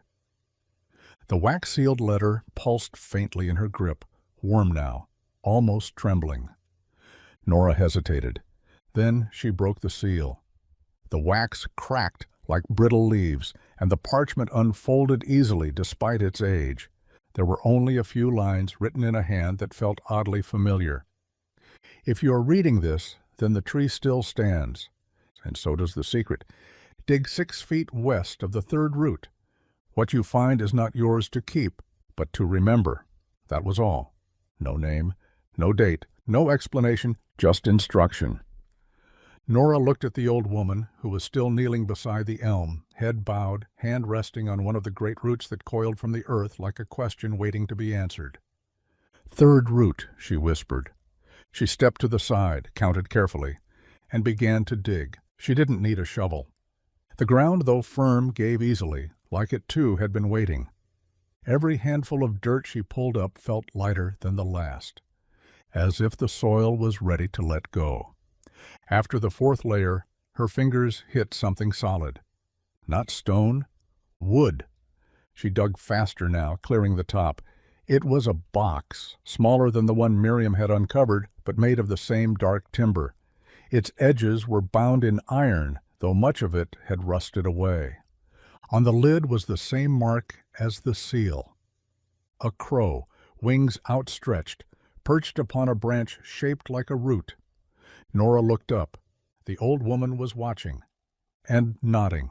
The wax-sealed letter pulsed faintly in her grip, warm now, almost trembling. Nora hesitated. Then she broke the seal. The wax cracked like brittle leaves, and the parchment unfolded easily despite its age. There were only a few lines written in a hand that felt oddly familiar. If you are reading this, then the tree still stands, and so does the secret. Dig 6 feet west of the 3rd root. What you find is not yours to keep, but to remember. That was all. No name, no date, no explanation, just instruction. Nora looked at the old woman, who was still kneeling beside the elm, head bowed, hand resting on one of the great roots that coiled from the earth like a question waiting to be answered. 3rd root, she whispered. She stepped to the side, counted carefully, and began to dig. She didn't need a shovel. The ground, though firm, gave easily, like it too had been waiting. Every handful of dirt she pulled up felt lighter than the last, as if the soil was ready to let go. After the 4th layer, her fingers hit something solid. Not stone, wood. She dug faster now, clearing the top. It was a box, smaller than the one Miriam had uncovered, but made of the same dark timber. Its edges were bound in iron, though much of it had rusted away. On the lid was the same mark as the seal. A crow, wings outstretched, perched upon a branch shaped like a root. Nora looked up. The old woman was watching, and nodding.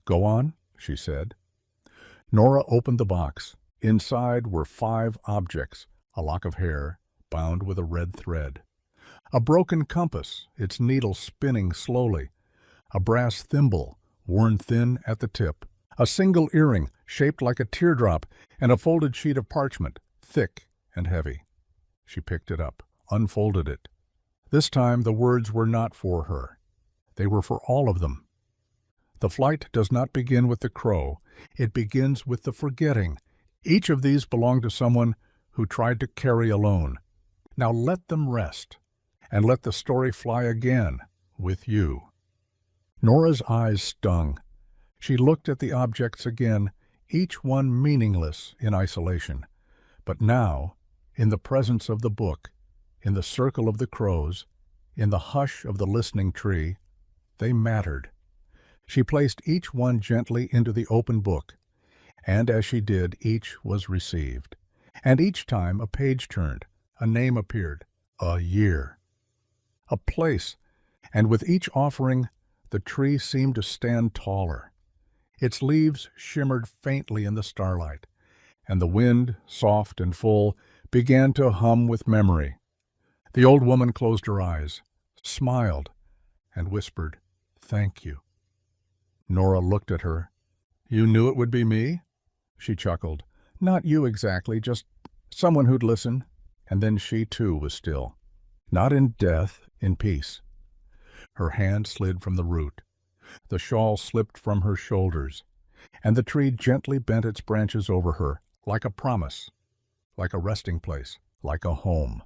"Go on," she said. Nora opened the box. Inside were 5 objects, a lock of hair, bound with a red thread. A broken compass, its needle spinning slowly. A brass thimble, worn thin at the tip. A single earring, shaped like a teardrop, and a folded sheet of parchment, thick and heavy. She picked it up, unfolded it. This time the words were not for her. They were for all of them. The flight does not begin with the crow. It begins with the forgetting. Each of these belonged to someone who tried to carry alone. Now let them rest, and let the story fly again with you. Nora's eyes stung. She looked at the objects again, each one meaningless in isolation. But now, in the presence of the book, in the circle of the crows, in the hush of the listening tree, they mattered. She placed each one gently into the open book, and as she did, each was received. And each time a page turned, a name appeared, a year, a place, and with each offering, the tree seemed to stand taller. Its leaves shimmered faintly in the starlight, and the wind, soft and full, began to hum with memory. The old woman closed her eyes, smiled, and whispered, "Thank you." Nora looked at her. "You knew it would be me?" She chuckled. "Not you exactly, just someone who'd listen." And then she too was still. Not in death, in peace. Her hand slid from the root. The shawl slipped from her shoulders, and the tree gently bent its branches over her, like a promise, like a resting place, like a home.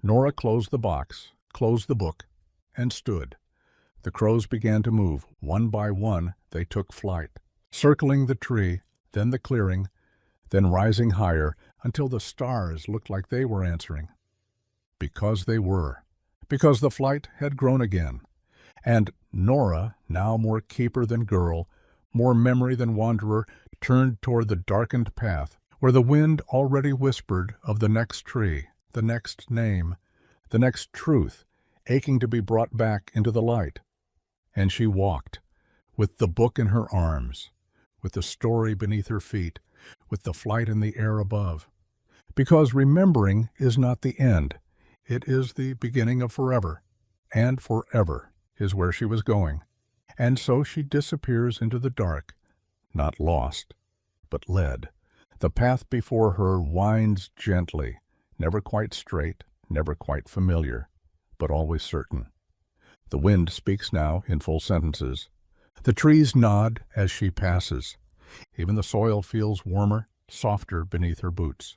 Nora closed the box, closed the book, and stood. The crows began to move. One by one, they took flight, circling the tree, then the clearing, then rising higher until the stars looked like they were answering. Because they were. Because the flight had grown again. And Nora, now more keeper than girl, more memory than wanderer, turned toward the darkened path, where the wind already whispered of the next tree, the next name, the next truth, aching to be brought back into the light. And she walked, with the book in her arms, with the story beneath her feet, with the flight in the air above. Because remembering is not the end. It is the beginning of forever, and forever is where she was going. And so she disappears into the dark, not lost, but led. The path before her winds gently, never quite straight, never quite familiar, but always certain. The wind speaks now in full sentences. The trees nod as she passes. Even the soil feels warmer, softer beneath her boots.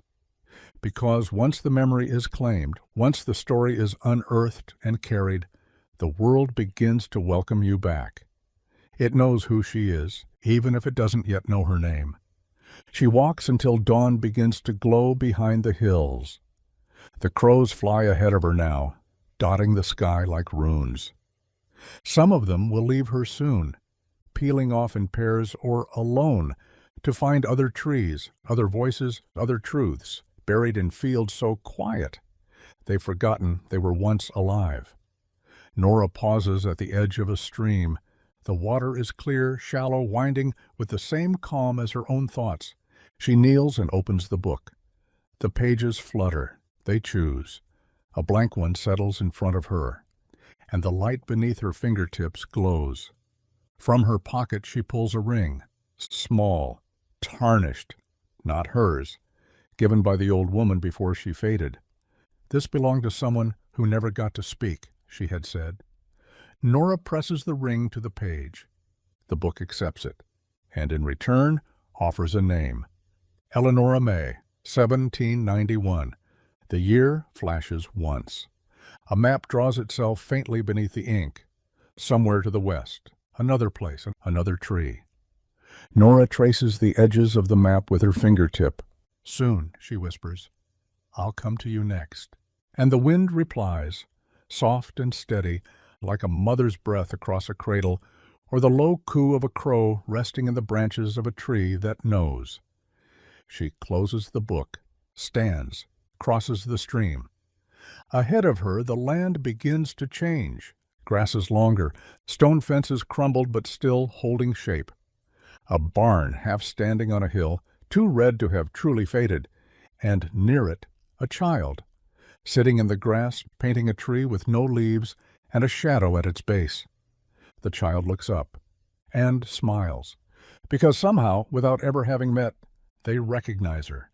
Because once the memory is claimed, once the story is unearthed and carried, the world begins to welcome you back. It knows who she is, even if it doesn't yet know her name. She walks until dawn begins to glow behind the hills. The crows fly ahead of her now, dotting the sky like runes. Some of them will leave her soon, peeling off in pairs or alone to find other trees, other voices, other truths, buried in fields so quiet they've forgotten they were once alive. Nora pauses at the edge of a stream. The water is clear, shallow, winding with the same calm as her own thoughts. She kneels and opens the book. The pages flutter. They choose. A blank one settles in front of her, and the light beneath her fingertips glows. From her pocket she pulls a ring, small, tarnished, not hers, given by the old woman before she faded. This belonged to someone who never got to speak, she had said. Nora presses the ring to the page. The book accepts it, and in return offers a name. Eleanora May, 1791. The year flashes once. A map draws itself faintly beneath the ink. Somewhere to the west, another place, another tree. Nora traces the edges of the map with her fingertip. Soon, she whispers, I'll come to you next. And the wind replies, soft and steady, like a mother's breath across a cradle, or the low coo of a crow resting in the branches of a tree that knows. She closes the book, stands, crosses the stream. Ahead of her, the land begins to change. Grass is longer, stone fences crumbled but still holding shape. A barn half standing on a hill, too red to have truly faded, and near it, a child, sitting in the grass, painting a tree with no leaves and a shadow at its base. The child looks up and smiles, because somehow, without ever having met, they recognize her.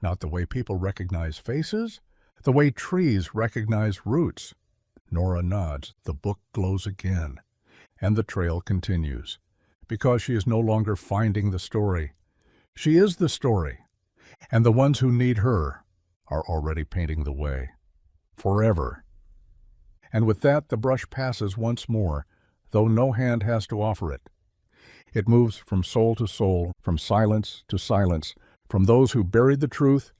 Not the way people recognize faces, the way trees recognize roots. Nora nods, the book glows again, and the trail continues, because she is no longer finding the story. She is the story, and the ones who need her are already painting the way. Forever. And with that, the brush passes once more, though no hand has to offer it. It moves from soul to soul, from silence to silence, from those who buried the truth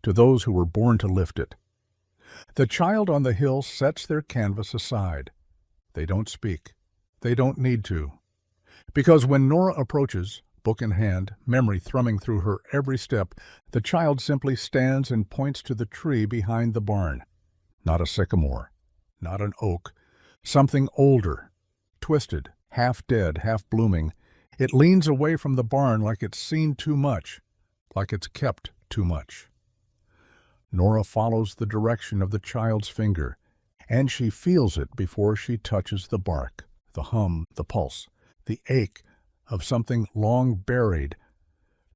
to those who were born to lift it. The child on the hill sets their canvas aside. They don't speak. They don't need to. Because when Nora approaches, book in hand, memory thrumming through her every step, the child simply stands and points to the tree behind the barn. Not a sycamore, not an oak, something older, twisted, half dead, half blooming. It leans away from the barn like it's seen too much, like it's kept too much. Nora follows the direction of the child's finger, and she feels it before she touches the bark, the hum, the pulse, the ache of something long buried,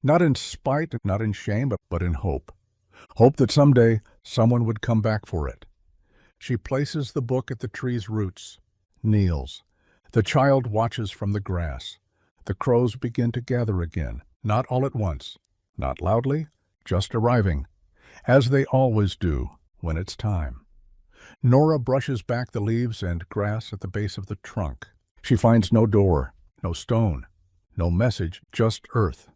not in spite, not in shame, but in hope. Hope that someday someone would come back for it. She places the book at the tree's roots, kneels. The child watches from the grass. The crows begin to gather again, not all at once, not loudly, just arriving, as they always do when it's time. Nora brushes back the leaves and grass at the base of the trunk. She finds no door, no stone, no message, just earth.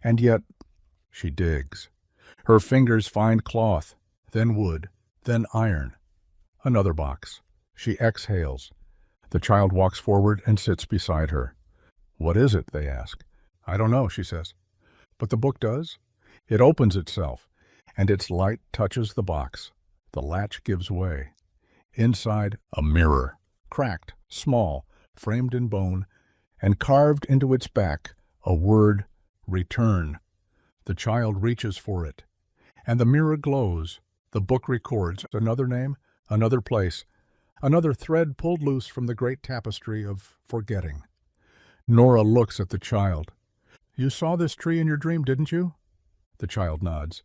And yet, she digs. Her fingers find cloth, then wood, then iron. Another box. She exhales. The child walks forward and sits beside her. What is it? They ask. I don't know, she says. But the book does. It opens itself, and its light touches the box. The latch gives way. Inside, a mirror, cracked, small, framed in bone, and carved into its back a word, return. The child reaches for it, and the mirror glows. The book records another name, another place, another thread pulled loose from the great tapestry of forgetting. Nora looks at the child. "You saw this tree in your dream, didn't you?" The child nods.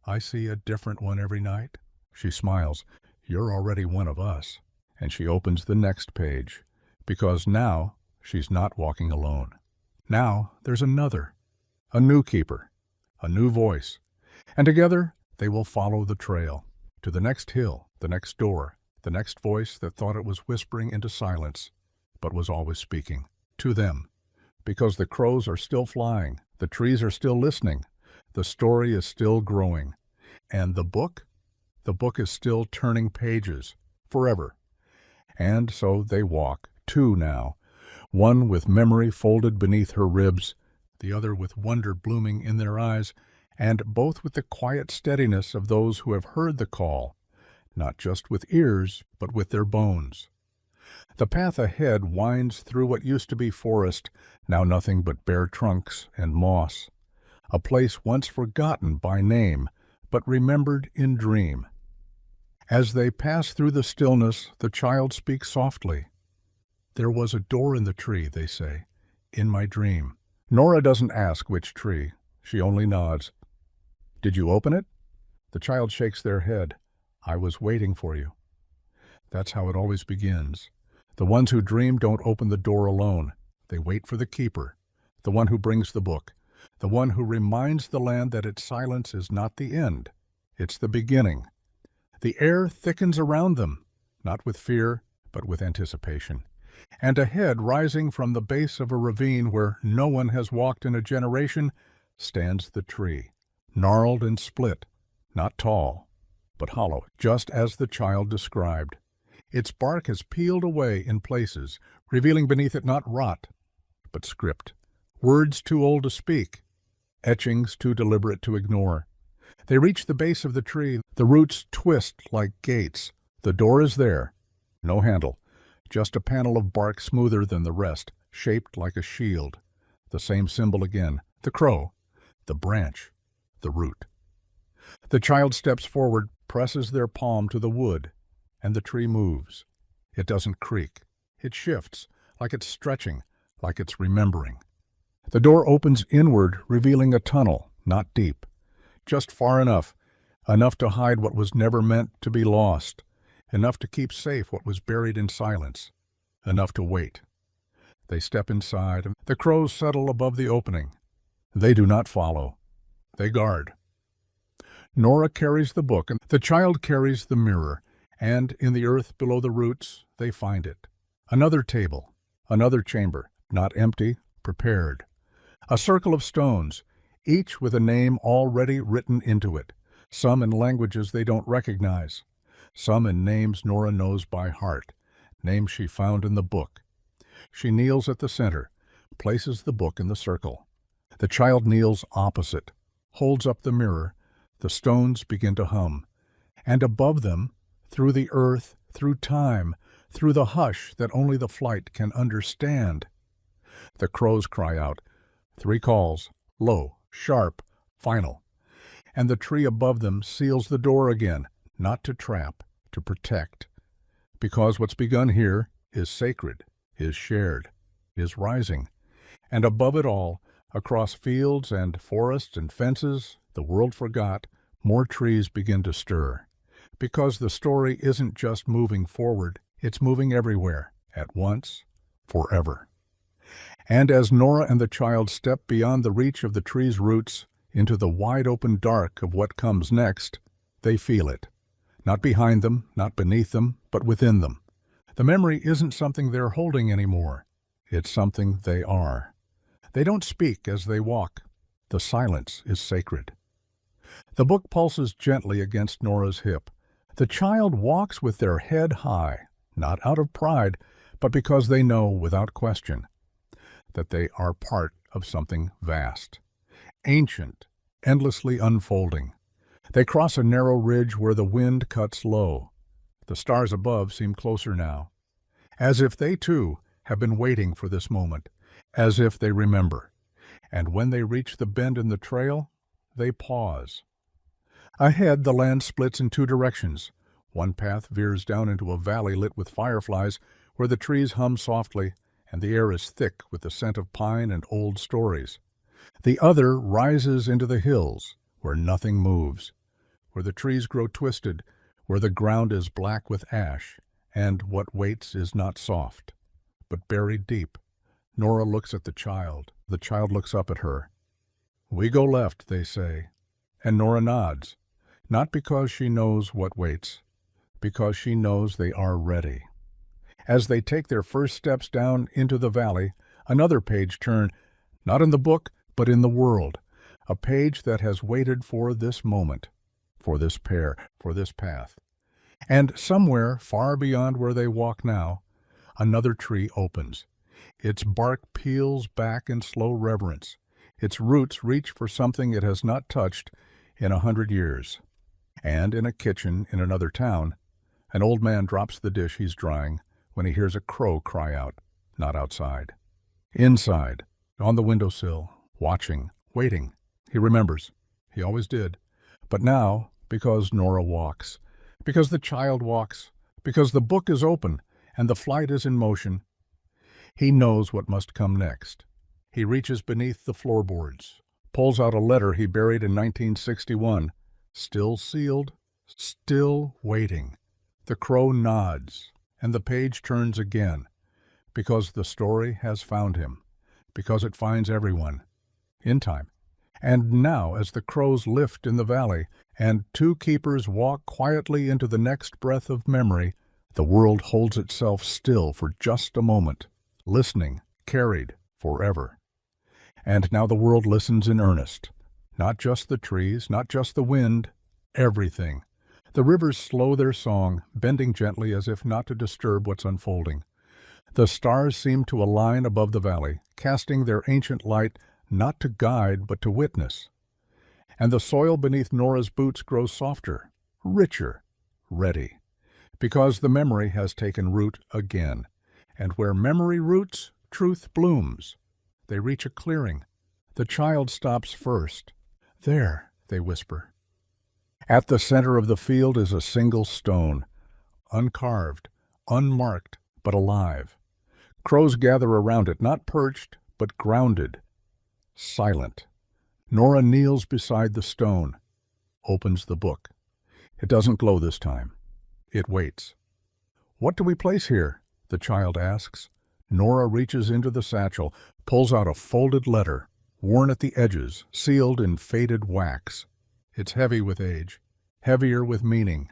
"I see a different one every night." She smiles. "You're already one of us." And she opens the next page, because now she's not walking alone. Now there's another, a new keeper, a new voice, and together they will follow the trail to the next hill, the next door, the next voice that thought it was whispering into silence, but was always speaking to them, because the crows are still flying, the trees are still listening, the story is still growing, and the book is still turning pages forever. And so they walk, two now, one with memory folded beneath her ribs, the other with wonder blooming in their eyes, and both with the quiet steadiness of those who have heard the call, not just with ears, but with their bones. The path ahead winds through what used to be forest, now nothing but bare trunks and moss, a place once forgotten by name, but remembered in dream. As they pass through the stillness, the child speaks softly. "There was a door in the tree," they say, "in my dream." Nora doesn't ask which tree. She only nods. "Did you open it?" The child shakes their head. "I was waiting for you." That's how it always begins. The ones who dream don't open the door alone. They wait for the keeper, the one who brings the book, the one who reminds the land that its silence is not the end. It's the beginning. The air thickens around them, not with fear, but with anticipation. And ahead, rising from the base of a ravine where no one has walked in a generation, stands the tree, gnarled and split, not tall, but hollow, just as the child described. Its bark has peeled away in places, revealing beneath it not rot, but script, words too old to speak, etchings too deliberate to ignore. They reach the base of the tree. The roots twist like gates. The door is there. No handle. Just a panel of bark smoother than the rest, shaped like a shield. The same symbol again. The crow. The branch. The root. The child steps forward, presses their palm to the wood, and the tree moves. It doesn't creak. It shifts, like it's stretching, like it's remembering. The door opens inward, revealing a tunnel, not deep. Just far enough to hide what was never meant to be lost, enough to keep safe what was buried in silence, enough to wait. They step inside, and the crows settle above the opening. They do not follow. They guard. Nora carries the book, and the child carries the mirror, and in the earth below the roots they find it. Another table, another chamber, not empty, prepared. A circle of stones, each with a name already written into it, some in languages they don't recognize, some in names Nora knows by heart, names she found in the book. She kneels at the center, places the book in the circle. The child kneels opposite, holds up the mirror. The stones begin to hum, and above them, through the earth, through time, through the hush that only the flight can understand, the crows cry out, 3 calls, low, sharp, final, and the tree above them seals the door again, not to trap, to protect, because what's begun here is sacred, is shared, is rising, and above it all, across fields and forests and fences the world forgot, more trees begin to stir, because the story isn't just moving forward, it's moving everywhere, at once, forever. And as Nora and the child step beyond the reach of the tree's roots into the wide-open dark of what comes next, they feel it. Not behind them, not beneath them, but within them. The memory isn't something they're holding anymore. It's something they are. They don't speak as they walk. The silence is sacred. The book pulses gently against Nora's hip. The child walks with their head high, not out of pride, but because they know, without question, that they are part of something vast, ancient, endlessly unfolding. They cross a narrow ridge where the wind cuts low. The stars above seem closer now, as if they too have been waiting for this moment, as if they remember. And when they reach the bend in the trail, They pause. Ahead, the land splits in two directions. One path veers down into a valley lit with fireflies, where the trees hum softly, and the air is thick with the scent of pine and old stories. The other rises into the hills, where nothing moves, where the trees grow twisted, where the ground is black with ash, and what waits is not soft, but buried deep. Nora looks at the child. The child looks up at her. "We go left," they say, and Nora nods, not because she knows what waits, because she knows they are ready. As they take their first steps down into the valley, another page turns, not in the book, but in the world, a page that has waited for this moment, for this pair, for this path. And somewhere, far beyond where they walk now, another tree opens. Its bark peels back in slow reverence. Its roots reach for something it has not touched in 100 years. And in a kitchen in another town, an old man drops the dish he's drying when he hears a crow cry out, not outside. Inside, on the windowsill, watching, waiting. He remembers. He always did. But now, because Nora walks, because the child walks, because the book is open and the flight is in motion, he knows what must come next. He reaches beneath the floorboards, pulls out a letter he buried in 1961, still sealed, still waiting. The crow nods, and the page turns again, because the story has found him, because it finds everyone, in time. And now, as the crows lift in the valley, and two keepers walk quietly into the next breath of memory, the world holds itself still for just a moment, listening, carried, forever. And now the world listens in earnest. Not just the trees, not just the wind, everything. The rivers slow their song, bending gently as if not to disturb what's unfolding. The stars seem to align above the valley, casting their ancient light not to guide but to witness. And the soil beneath Nora's boots grows softer, richer, ready, because the memory has taken root again. And where memory roots, truth blooms. They reach a clearing. The child stops first. "There," they whisper. At the center of the field is a single stone, uncarved, unmarked, but alive. Crows gather around it, not perched, but grounded, silent. Nora kneels beside the stone, opens the book. It doesn't glow this time. It waits. "What do we place here?" the child asks. Nora reaches into the satchel, pulls out a folded letter, worn at the edges, sealed in faded wax. It's heavy with age, heavier with meaning.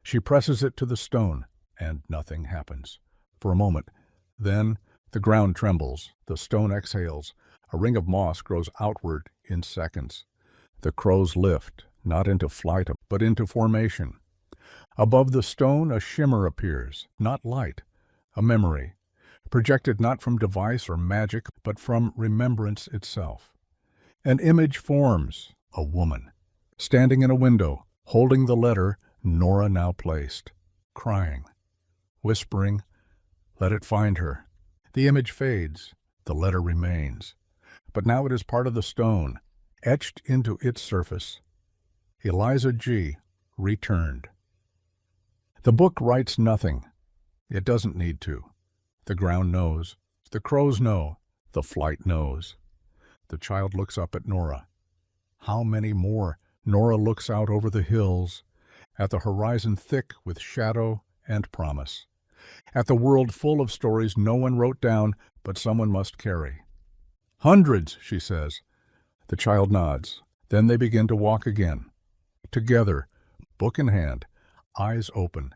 She presses it to the stone, and nothing happens. For a moment. Then the ground trembles, the stone exhales. A ring of moss grows outward in seconds. The crows lift, not into flight, but into formation. Above the stone a shimmer appears, not light, a memory, projected not from device or magic, but from remembrance itself. An image forms, a woman, standing in a window, holding the letter Nora now placed, crying, whispering, "Let it find her." The image fades, the letter remains. But now it is part of the stone, etched into its surface. Eliza G. returned. The book writes nothing. It doesn't need to. The ground knows. The crows know. The flight knows. The child looks up at Nora. How many more? Nora looks out over the hills, at the horizon thick with shadow and promise, at the world full of stories no one wrote down, but someone must carry. "Hundreds," she says. The child nods. Then they begin to walk again. Together, book in hand, eyes open.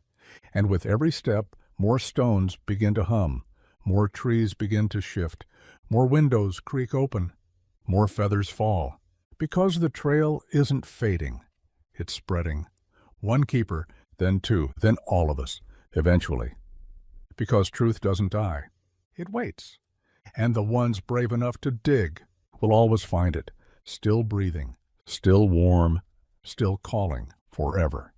And with every step, more stones begin to hum, more trees begin to shift, more windows creak open, more feathers fall. Because the trail isn't fading, it's spreading. One keeper, then two, then all of us, eventually. Because truth doesn't die. It waits. And the ones brave enough to dig will always find it, still breathing, still warm, still calling forever.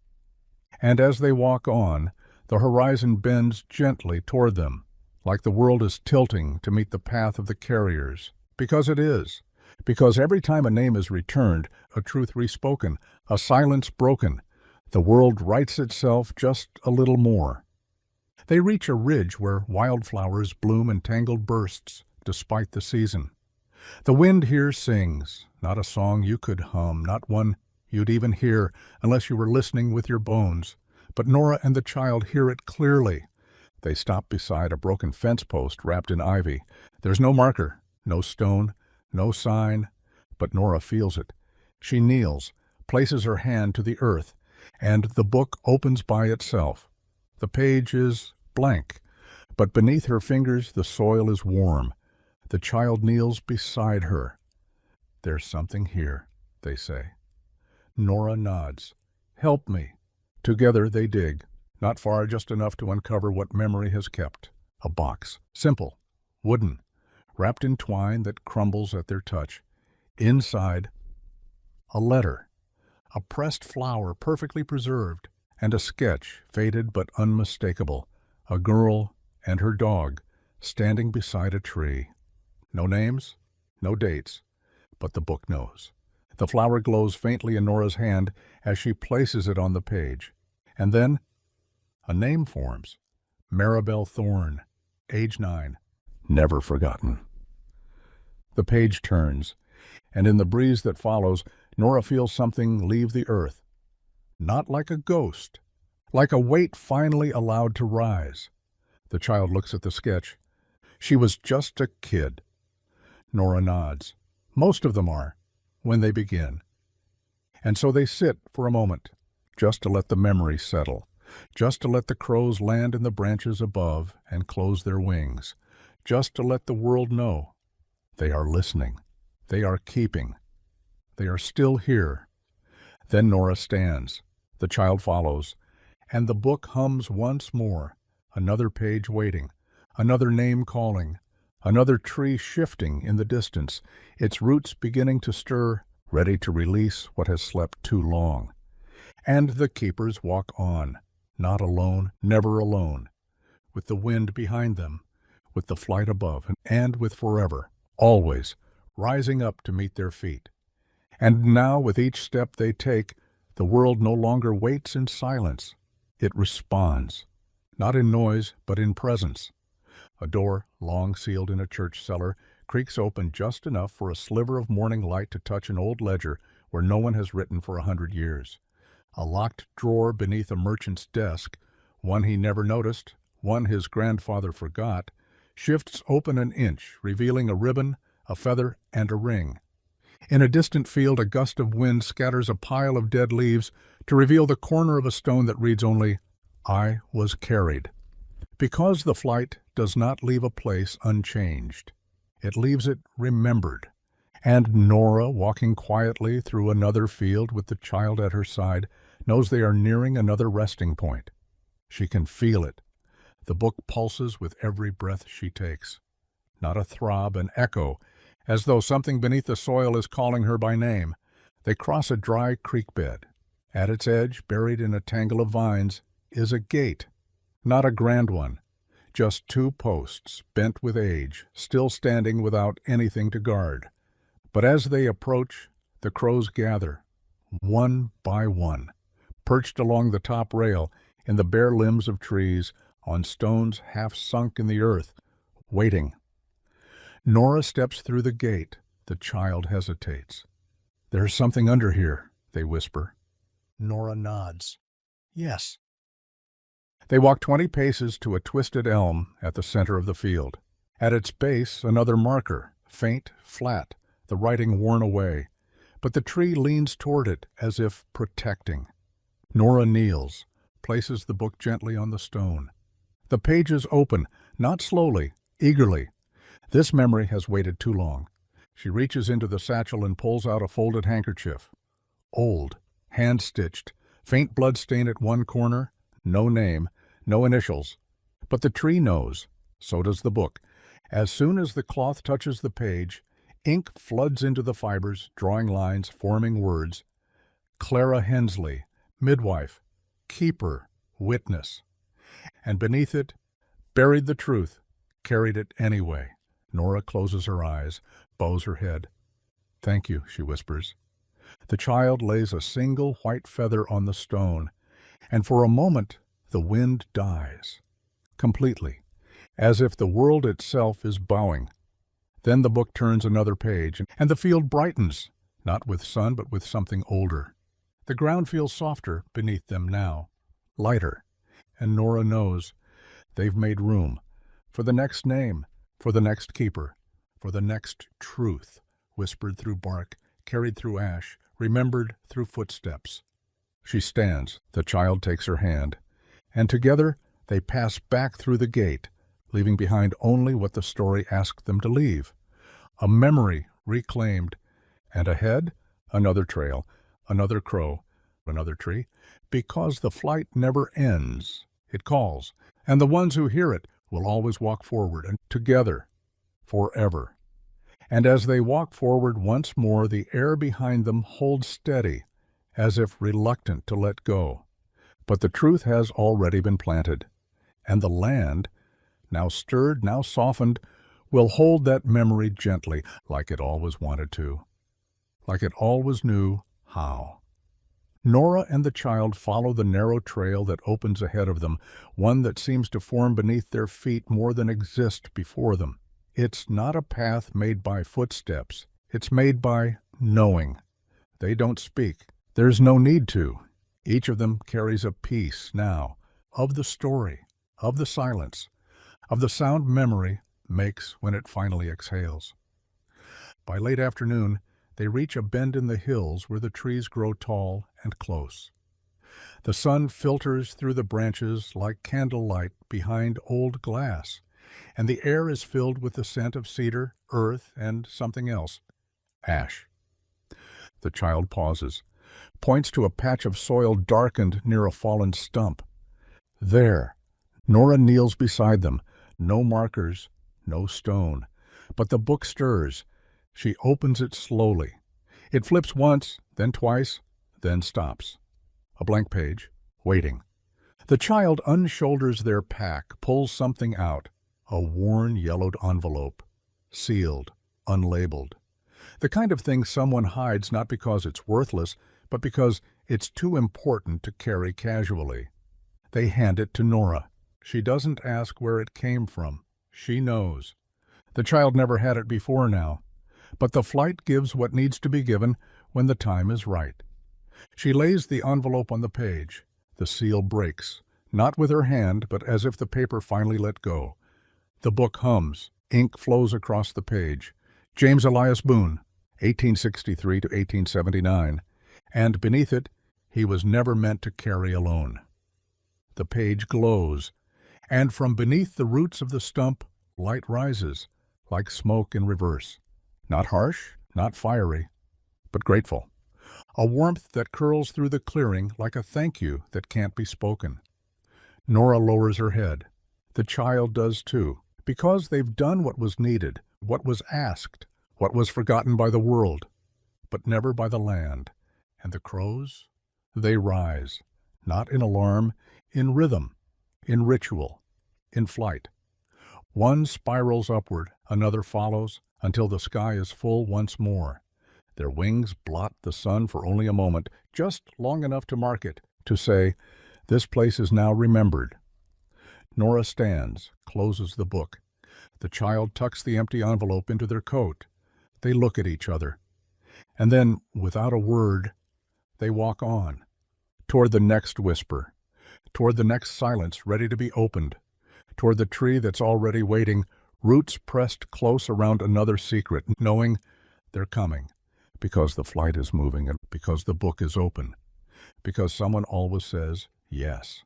And as they walk on, the horizon bends gently toward them, like the world is tilting to meet the path of the carriers, because it is, Because every time a name is returned, a truth respoken, a silence broken, the world rights itself just a little more. They reach a ridge where wildflowers bloom in tangled bursts, despite the season. The wind here sings, not a song you could hum, not one you'd even hear unless you were listening with your bones. But Nora and the child hear it clearly. They stop beside a broken fence post wrapped in ivy. There's no marker, no stone, no sign, but Nora feels it. She kneels, places her hand to the earth, and the book opens by itself. The page is blank, but beneath her fingers the soil is warm. The child kneels beside her. "There's something here," they say. Nora nods. "Help me." Together they dig, not far, just enough to uncover what memory has kept. A box, simple, wooden, wrapped in twine that crumbles at their touch. Inside, a letter, a pressed flower perfectly preserved, and a sketch, faded but unmistakable. A girl and her dog standing beside a tree. No names, no dates, but the book knows. The flower glows faintly in Nora's hand as she places it on the page. And then a name forms. Maribel Thorne, age 9, never forgotten. The page turns, and in the breeze that follows, Nora feels something leave the earth. Not like a ghost, like a weight finally allowed to rise. The child looks at the sketch. She was just a kid. Nora nods. Most of them are, when they begin. And so they sit for a moment, just to let the memory settle, just to let the crows land in the branches above and close their wings, just to let the world know they are listening, they are keeping, they are still here. Then Nora stands, the child follows, and the book hums once more, another page waiting, another name calling, another tree shifting in the distance, its roots beginning to stir, ready to release what has slept too long. And the keepers walk on, not alone, never alone, with the wind behind them, with the flight above, and with forever, always, rising up to meet their feet. And now, with each step they take, the world no longer waits in silence. It responds, not in noise, but in presence. A door, long sealed in a church cellar, creaks open just enough for a sliver of morning light to touch an old ledger where no one has written for 100 years. A locked drawer beneath a merchant's desk, one he never noticed, one his grandfather forgot, shifts open an inch, revealing a ribbon, a feather, and a ring. In a distant field, a gust of wind scatters a pile of dead leaves to reveal the corner of a stone that reads only, "I was carried." Because the flight does not leave a place unchanged. It leaves it remembered. And Nora, walking quietly through another field with the child at her side, knows they are nearing another resting point. She can feel it. The book pulses with every breath she takes. Not a throb, an echo, as though something beneath the soil is calling her by name. They cross a dry creek bed. At its edge, buried in a tangle of vines, is a gate. Not a grand one, just 2 posts, bent with age, still standing without anything to guard. But as they approach, the crows gather, one by one, perched along the top rail, in the bare limbs of trees, on stones half sunk in the earth, waiting. Nora steps through the gate. The child hesitates. "There's something under here," they whisper. Nora nods. "Yes." They walk 20 paces to a twisted elm at the center of the field. At its base, another marker, faint, flat, the writing worn away. But the tree leans toward it as if protecting. Nora kneels, places the book gently on the stone. The pages open, not slowly, eagerly. This memory has waited too long. She reaches into the satchel and pulls out a folded handkerchief. Old, hand-stitched, faint blood stain at one corner, no name, no initials. But the tree knows. So does the book. As soon as the cloth touches the page, ink floods into the fibers, drawing lines, forming words. Clara Hensley, midwife, keeper, witness. And beneath it, buried the truth, carried it anyway. Nora closes her eyes, bows her head. "Thank you," she whispers. The child lays a single white feather on the stone, and for a moment the wind dies, completely, as if the world itself is bowing. Then the book turns another page, and the field brightens, not with sun but with something older. The ground feels softer beneath them now, lighter, and Nora knows they've made room for the next name, for the next keeper, for the next truth, whispered through bark, carried through ash, remembered through footsteps. She stands, the child takes her hand, and together they pass back through the gate, leaving behind only what the story asked them to leave, a memory reclaimed, and ahead, another trail, another crow, another tree, because the flight never ends. It calls, and the ones who hear it will always walk forward, and together, forever. And as they walk forward once more, the air behind them holds steady, as if reluctant to let go. But the truth has already been planted, and the land, now stirred, now softened, will hold that memory gently, like it always wanted to, like it always knew how. Nora and the child follow the narrow trail that opens ahead of them, one that seems to form beneath their feet more than exist before them. It's not a path made by footsteps. It's made by knowing. They don't speak. There's no need to. Each of them carries a piece now of the story, of the silence, of the sound memory makes when it finally exhales. By late afternoon, they reach a bend in the hills where the trees grow tall and close. The sun filters through the branches like candlelight behind old glass, and the air is filled with the scent of cedar, earth, and something else, ash. The child pauses, points to a patch of soil darkened near a fallen stump. There, Nora kneels beside them, no markers, no stone, but the book stirs. She opens it slowly. It flips once, then twice, then stops. A blank page, waiting. The child unshoulders their pack, pulls something out, a worn, yellowed envelope, sealed, unlabeled. The kind of thing someone hides not because it's worthless, but because it's too important to carry casually. They hand it to Nora. She doesn't ask where it came from. She knows. The child never had it before now, but the flight gives what needs to be given when the time is right. She lays the envelope on the page. The seal breaks, not with her hand, but as if the paper finally let go. The book hums. Ink flows across the page. James Elias Boone, 1863 to 1879, and beneath it, he was never meant to carry alone. The page glows, and from beneath the roots of the stump, light rises, like smoke in reverse. Not harsh, not fiery, but grateful. A warmth that curls through the clearing like a thank you that can't be spoken. Nora lowers her head. The child does too, because they've done what was needed, what was asked, what was forgotten by the world, but never by the land. And the crows? They rise, not in alarm, in rhythm, in ritual, in flight. One spirals upward, another follows, until the sky is full once more. Their wings blot the sun for only a moment, just long enough to mark it, to say, "This place is now remembered." Nora stands, closes the book. The child tucks the empty envelope into their coat. They look at each other. And then, without a word, they walk on, toward the next whisper, toward the next silence ready to be opened, toward the tree that's already waiting, roots pressed close around another secret, knowing they're coming, because the flight is moving and because the book is open, because someone always says yes.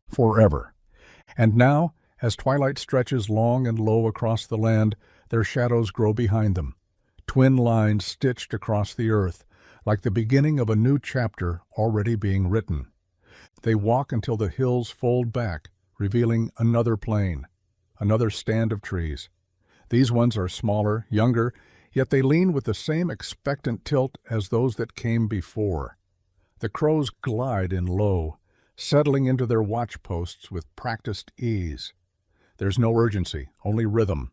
Forever. And now, as twilight stretches long and low across the land, their shadows grow behind them, twin lines stitched across the earth, like the beginning of a new chapter already being written. They walk until the hills fold back, revealing another plain, another stand of trees. These ones are smaller, younger, yet they lean with the same expectant tilt as those that came before. The crows glide in low, settling into their watch posts with practiced ease. There's no urgency, only rhythm.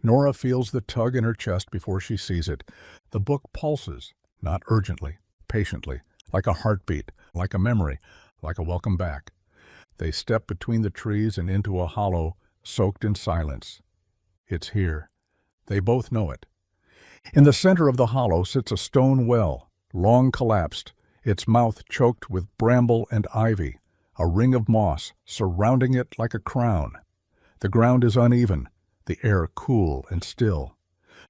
Nora feels the tug in her chest before she sees it. The book pulses, not urgently, patiently, like a heartbeat, like a memory, like a welcome back. They step between the trees and into a hollow, soaked in silence. It's here. They both know it. In the center of the hollow sits a stone well, long collapsed, its mouth choked with bramble and ivy, a ring of moss surrounding it like a crown. The ground is uneven, the air cool and still.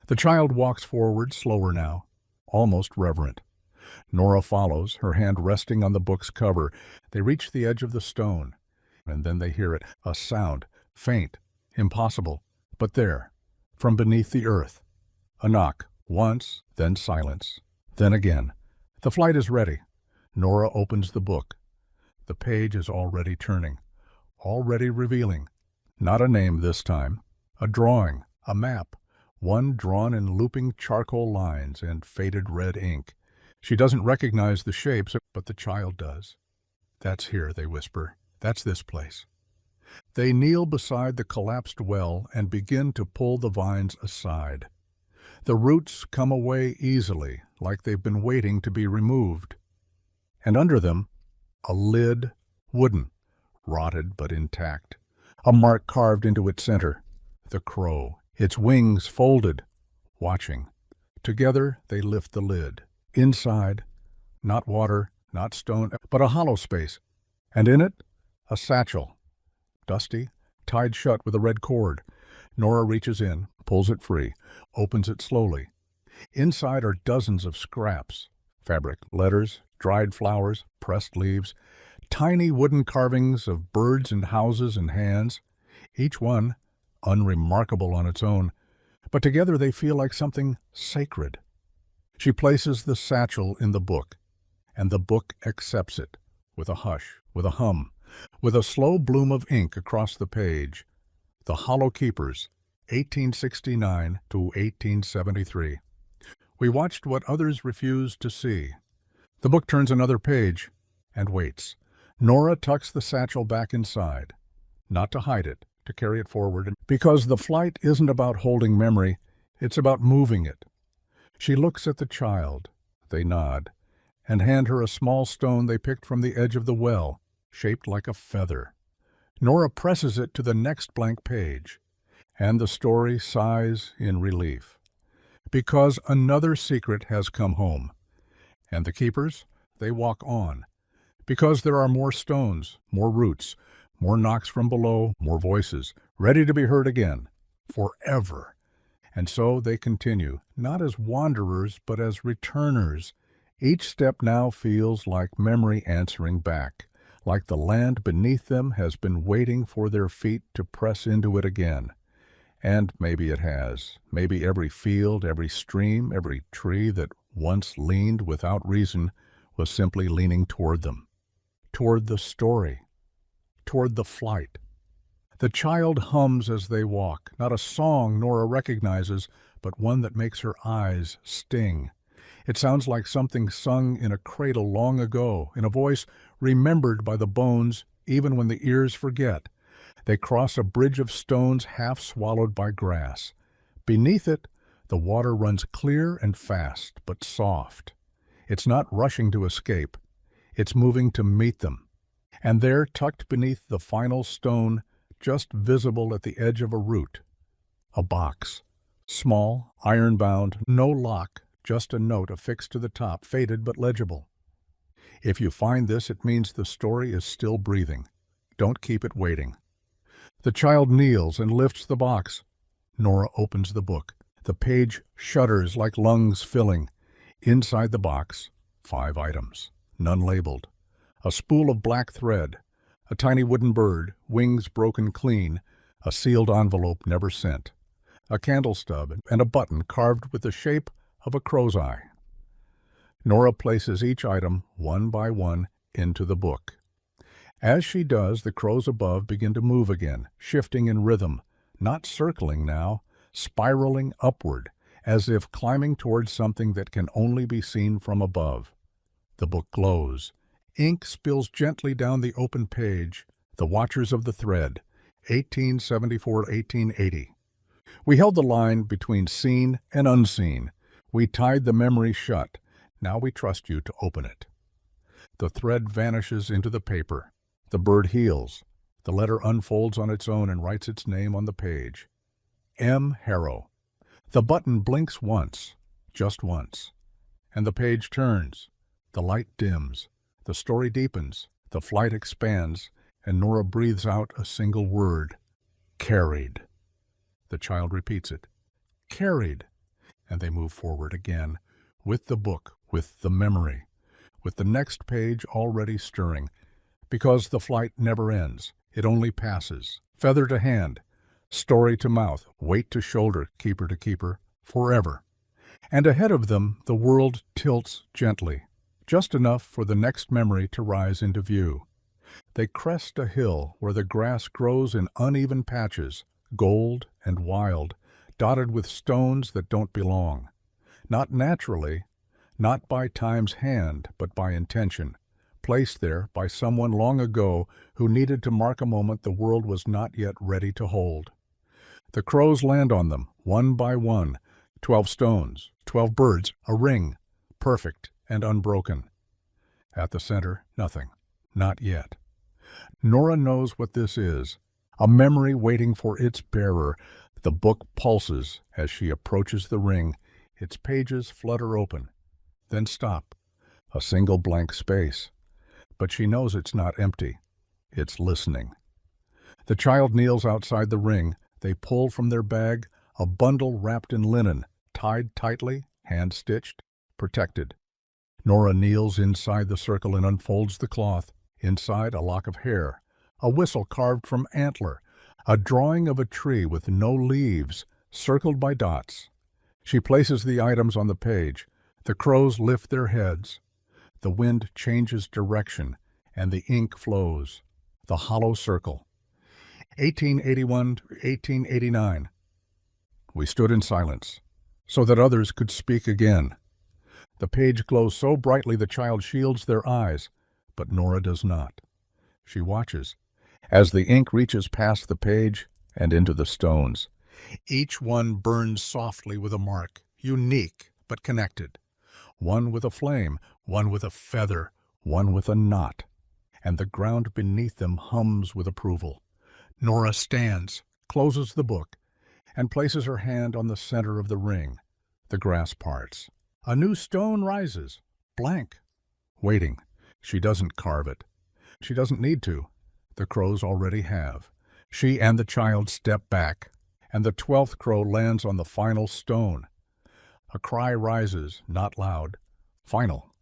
The child walks forward slower now, almost reverent. Nora follows, her hand resting on the book's cover. They reach the edge of the stone, and then they hear it, a sound, faint, impossible, but there, from beneath the earth. A knock, once, then silence, then again. The flight is ready. Nora opens the book. The page is already turning, already revealing. Not a name this time. A drawing, a map, one drawn in looping charcoal lines and faded red ink. She doesn't recognize the shapes, but the child does. That's here, they whisper. That's this place. They kneel beside the collapsed well and begin to pull the vines aside. The roots come away easily, like they've been waiting to be removed. And under them, a lid, wooden, rotted but intact. A mark carved into its center. The crow, its wings folded, watching. Together they lift the lid. Inside, not water, not stone, but a hollow space. And in it, a satchel. Dusty, tied shut with a red cord. Nora reaches in, pulls it free, opens it slowly. Inside are dozens of scraps. Fabric, letters, dried flowers, pressed leaves. Tiny wooden carvings of birds and houses and hands. Each one unremarkable on its own, but together they feel like something sacred. She places the satchel in the book, and the book accepts it, with a hush, with a hum, with a slow bloom of ink across the page. The Hollow Keepers, 1869 to 1873. We watched what others refused to see. The book turns another page, and waits. Nora tucks the satchel back inside, not to hide it, to carry it forward, because the flight isn't about holding memory, it's about moving it. She looks at the child. They nod, and hand her a small stone they picked from the edge of the well, shaped like a feather. Nora presses it to the next blank page, and the story sighs in relief. Because another secret has come home. And the keepers, they walk on. Because there are more stones, more roots, more knocks from below, more voices, ready to be heard again, forever. And so they continue, not as wanderers, but as returners. Each step now feels like memory answering back, like the land beneath them has been waiting for their feet to press into it again. And maybe it has. Maybe every field, every stream, every tree that once leaned without reason was simply leaning toward them, toward the story, toward the flight. The child hums as they walk, not a song Nora recognizes, but one that makes her eyes sting. It sounds like something sung in a cradle long ago, in a voice remembered by the bones even when the ears forget. They cross a bridge of stones half swallowed by grass. Beneath it, the water runs clear and fast, but soft. It's not rushing to escape. It's moving to meet them. And there, tucked beneath the final stone, just visible at the edge of a root, a box. Small, iron-bound, no lock, just a note affixed to the top, faded but legible. If you find this, it means the story is still breathing. Don't keep it waiting. The child kneels and lifts the box. Nora opens the book. The page shudders like lungs filling. Inside the box, 5 items, none labeled. A spool of black thread, a tiny wooden bird, wings broken clean, a sealed envelope never sent, a candle stub, and a button carved with the shape of a crow's eye. Nora places each item, one by one, into the book. As she does, the crows above begin to move again, shifting in rhythm, not circling now, spiraling upward, as if climbing towards something that can only be seen from above. The book glows. Ink spills gently down the open page. The Watchers of the Thread, 1874-1880. We held the line between seen and unseen. We tied the memory shut. Now we trust you to open it. The thread vanishes into the paper. The bird heals. The letter unfolds on its own and writes its name on the page. M. Harrow. The button blinks once, just once, and the page turns. The light dims. The story deepens. The flight expands, and Nora breathes out a single word. Carried. The child repeats it. Carried. And they move forward again, with the book, with the memory, with the next page already stirring, because the flight never ends. It only passes, feather to hand, story to mouth, weight to shoulder, keeper to keeper, forever. And ahead of them the world tilts gently, just enough for the next memory to rise into view. They crest a hill where the grass grows in uneven patches, gold and wild, dotted with stones that don't belong. Not naturally, not by time's hand, but by intention, placed there by someone long ago who needed to mark a moment the world was not yet ready to hold. The crows land on them, one by one, 12 stones, 12 birds, a ring, perfect and unbroken. At the center, nothing, not yet. Nora knows what this is, a memory waiting for its bearer. The book pulses as she approaches the ring. Its pages flutter open, then stop, a single blank space. But she knows it's not empty. It's listening. The child kneels outside the ring. They pull from their bag a bundle wrapped in linen, tied tightly, hand-stitched, protected. Nora kneels inside the circle and unfolds the cloth. Inside, a lock of hair, a whistle carved from antler, a drawing of a tree with no leaves, circled by dots. She places the items on the page. The crows lift their heads. The wind changes direction, and the ink flows. The hollow circle. 1881 to 1889. We stood in silence, so that others could speak again. The page glows so brightly the child shields their eyes, but Nora does not. She watches, as the ink reaches past the page and into the stones. Each one burns softly with a mark, unique but connected. One with a flame, one with a feather, one with a knot. And the ground beneath them hums with approval. Nora stands, closes the book, and places her hand on the center of the ring. The grass parts. A new stone rises, blank, waiting. She doesn't carve it. She doesn't need to. The crows already have. She and the child step back, and the 12th crow lands on the final stone. A cry rises, not loud, final.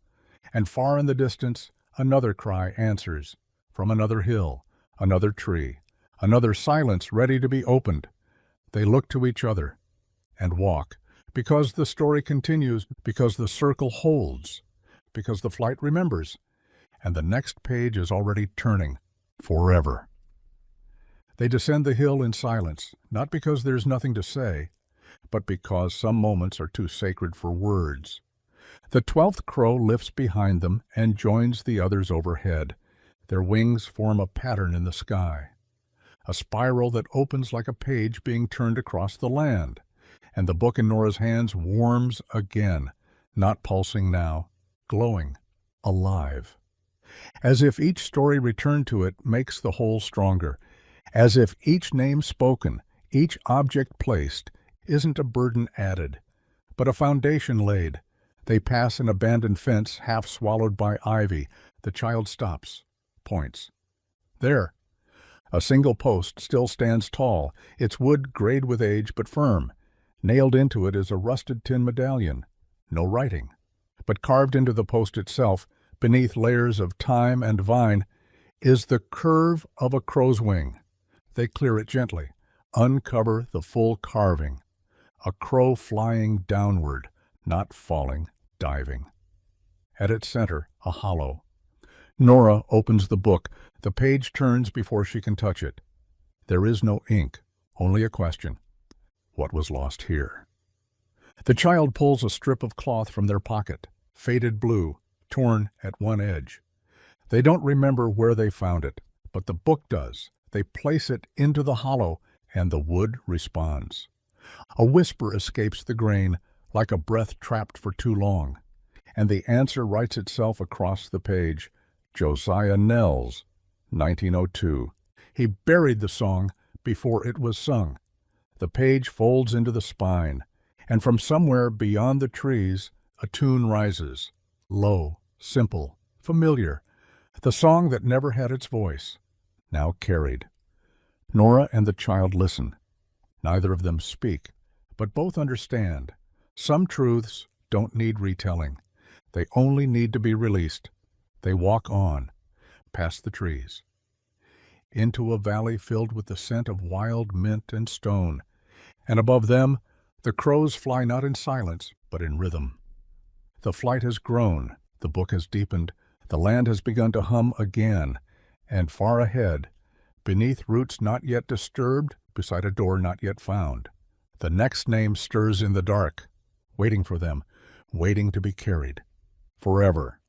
And far in the distance, another cry answers, from another hill, another tree, another silence ready to be opened. They look to each other and walk, because the story continues, because the circle holds, because the flight remembers, and the next page is already turning, forever. They descend the hill in silence, not because there's nothing to say, but because some moments are too sacred for words. The 12th crow lifts behind them and joins the others overhead. Their wings form a pattern in the sky, a spiral that opens like a page being turned across the land. And the book in Nora's hands warms again, not pulsing now, glowing, alive. As if each story returned to it makes the whole stronger, as if each name spoken, each object placed, isn't a burden added, but a foundation laid. They pass an abandoned fence half swallowed by ivy. The child stops, points. There. A single post still stands tall, its wood grayed with age but firm. Nailed into it is a rusted tin medallion. No writing. But carved into the post itself, beneath layers of thyme and vine, is the curve of a crow's wing. They clear it gently, uncover the full carving. A crow flying downward, not falling, diving. At its center, a hollow. Nora opens the book. The page turns before she can touch it. There is no ink, only a question. What was lost here? The child pulls a strip of cloth from their pocket, faded blue, torn at one edge. They don't remember where they found it, but the book does. They place it into the hollow, and the wood responds. A whisper escapes the grain, like a breath trapped for too long, and the answer writes itself across the page. Josiah Nels, 1902. He buried the song before it was sung. The page folds into the spine, and from somewhere beyond the trees, a tune rises. Low, simple, familiar. The song that never had its voice, now carried. Nora and the child listen. Neither of them speak, but both understand. Some truths don't need retelling. They only need to be released. They walk on, past the trees, into a valley filled with the scent of wild mint and stone, and above them the crows fly not in silence, but in rhythm. The flight has grown, the book has deepened, the land has begun to hum again, and far ahead, beneath roots not yet disturbed, beside a door not yet found, the next name stirs in the dark, waiting for them, waiting to be carried, forever.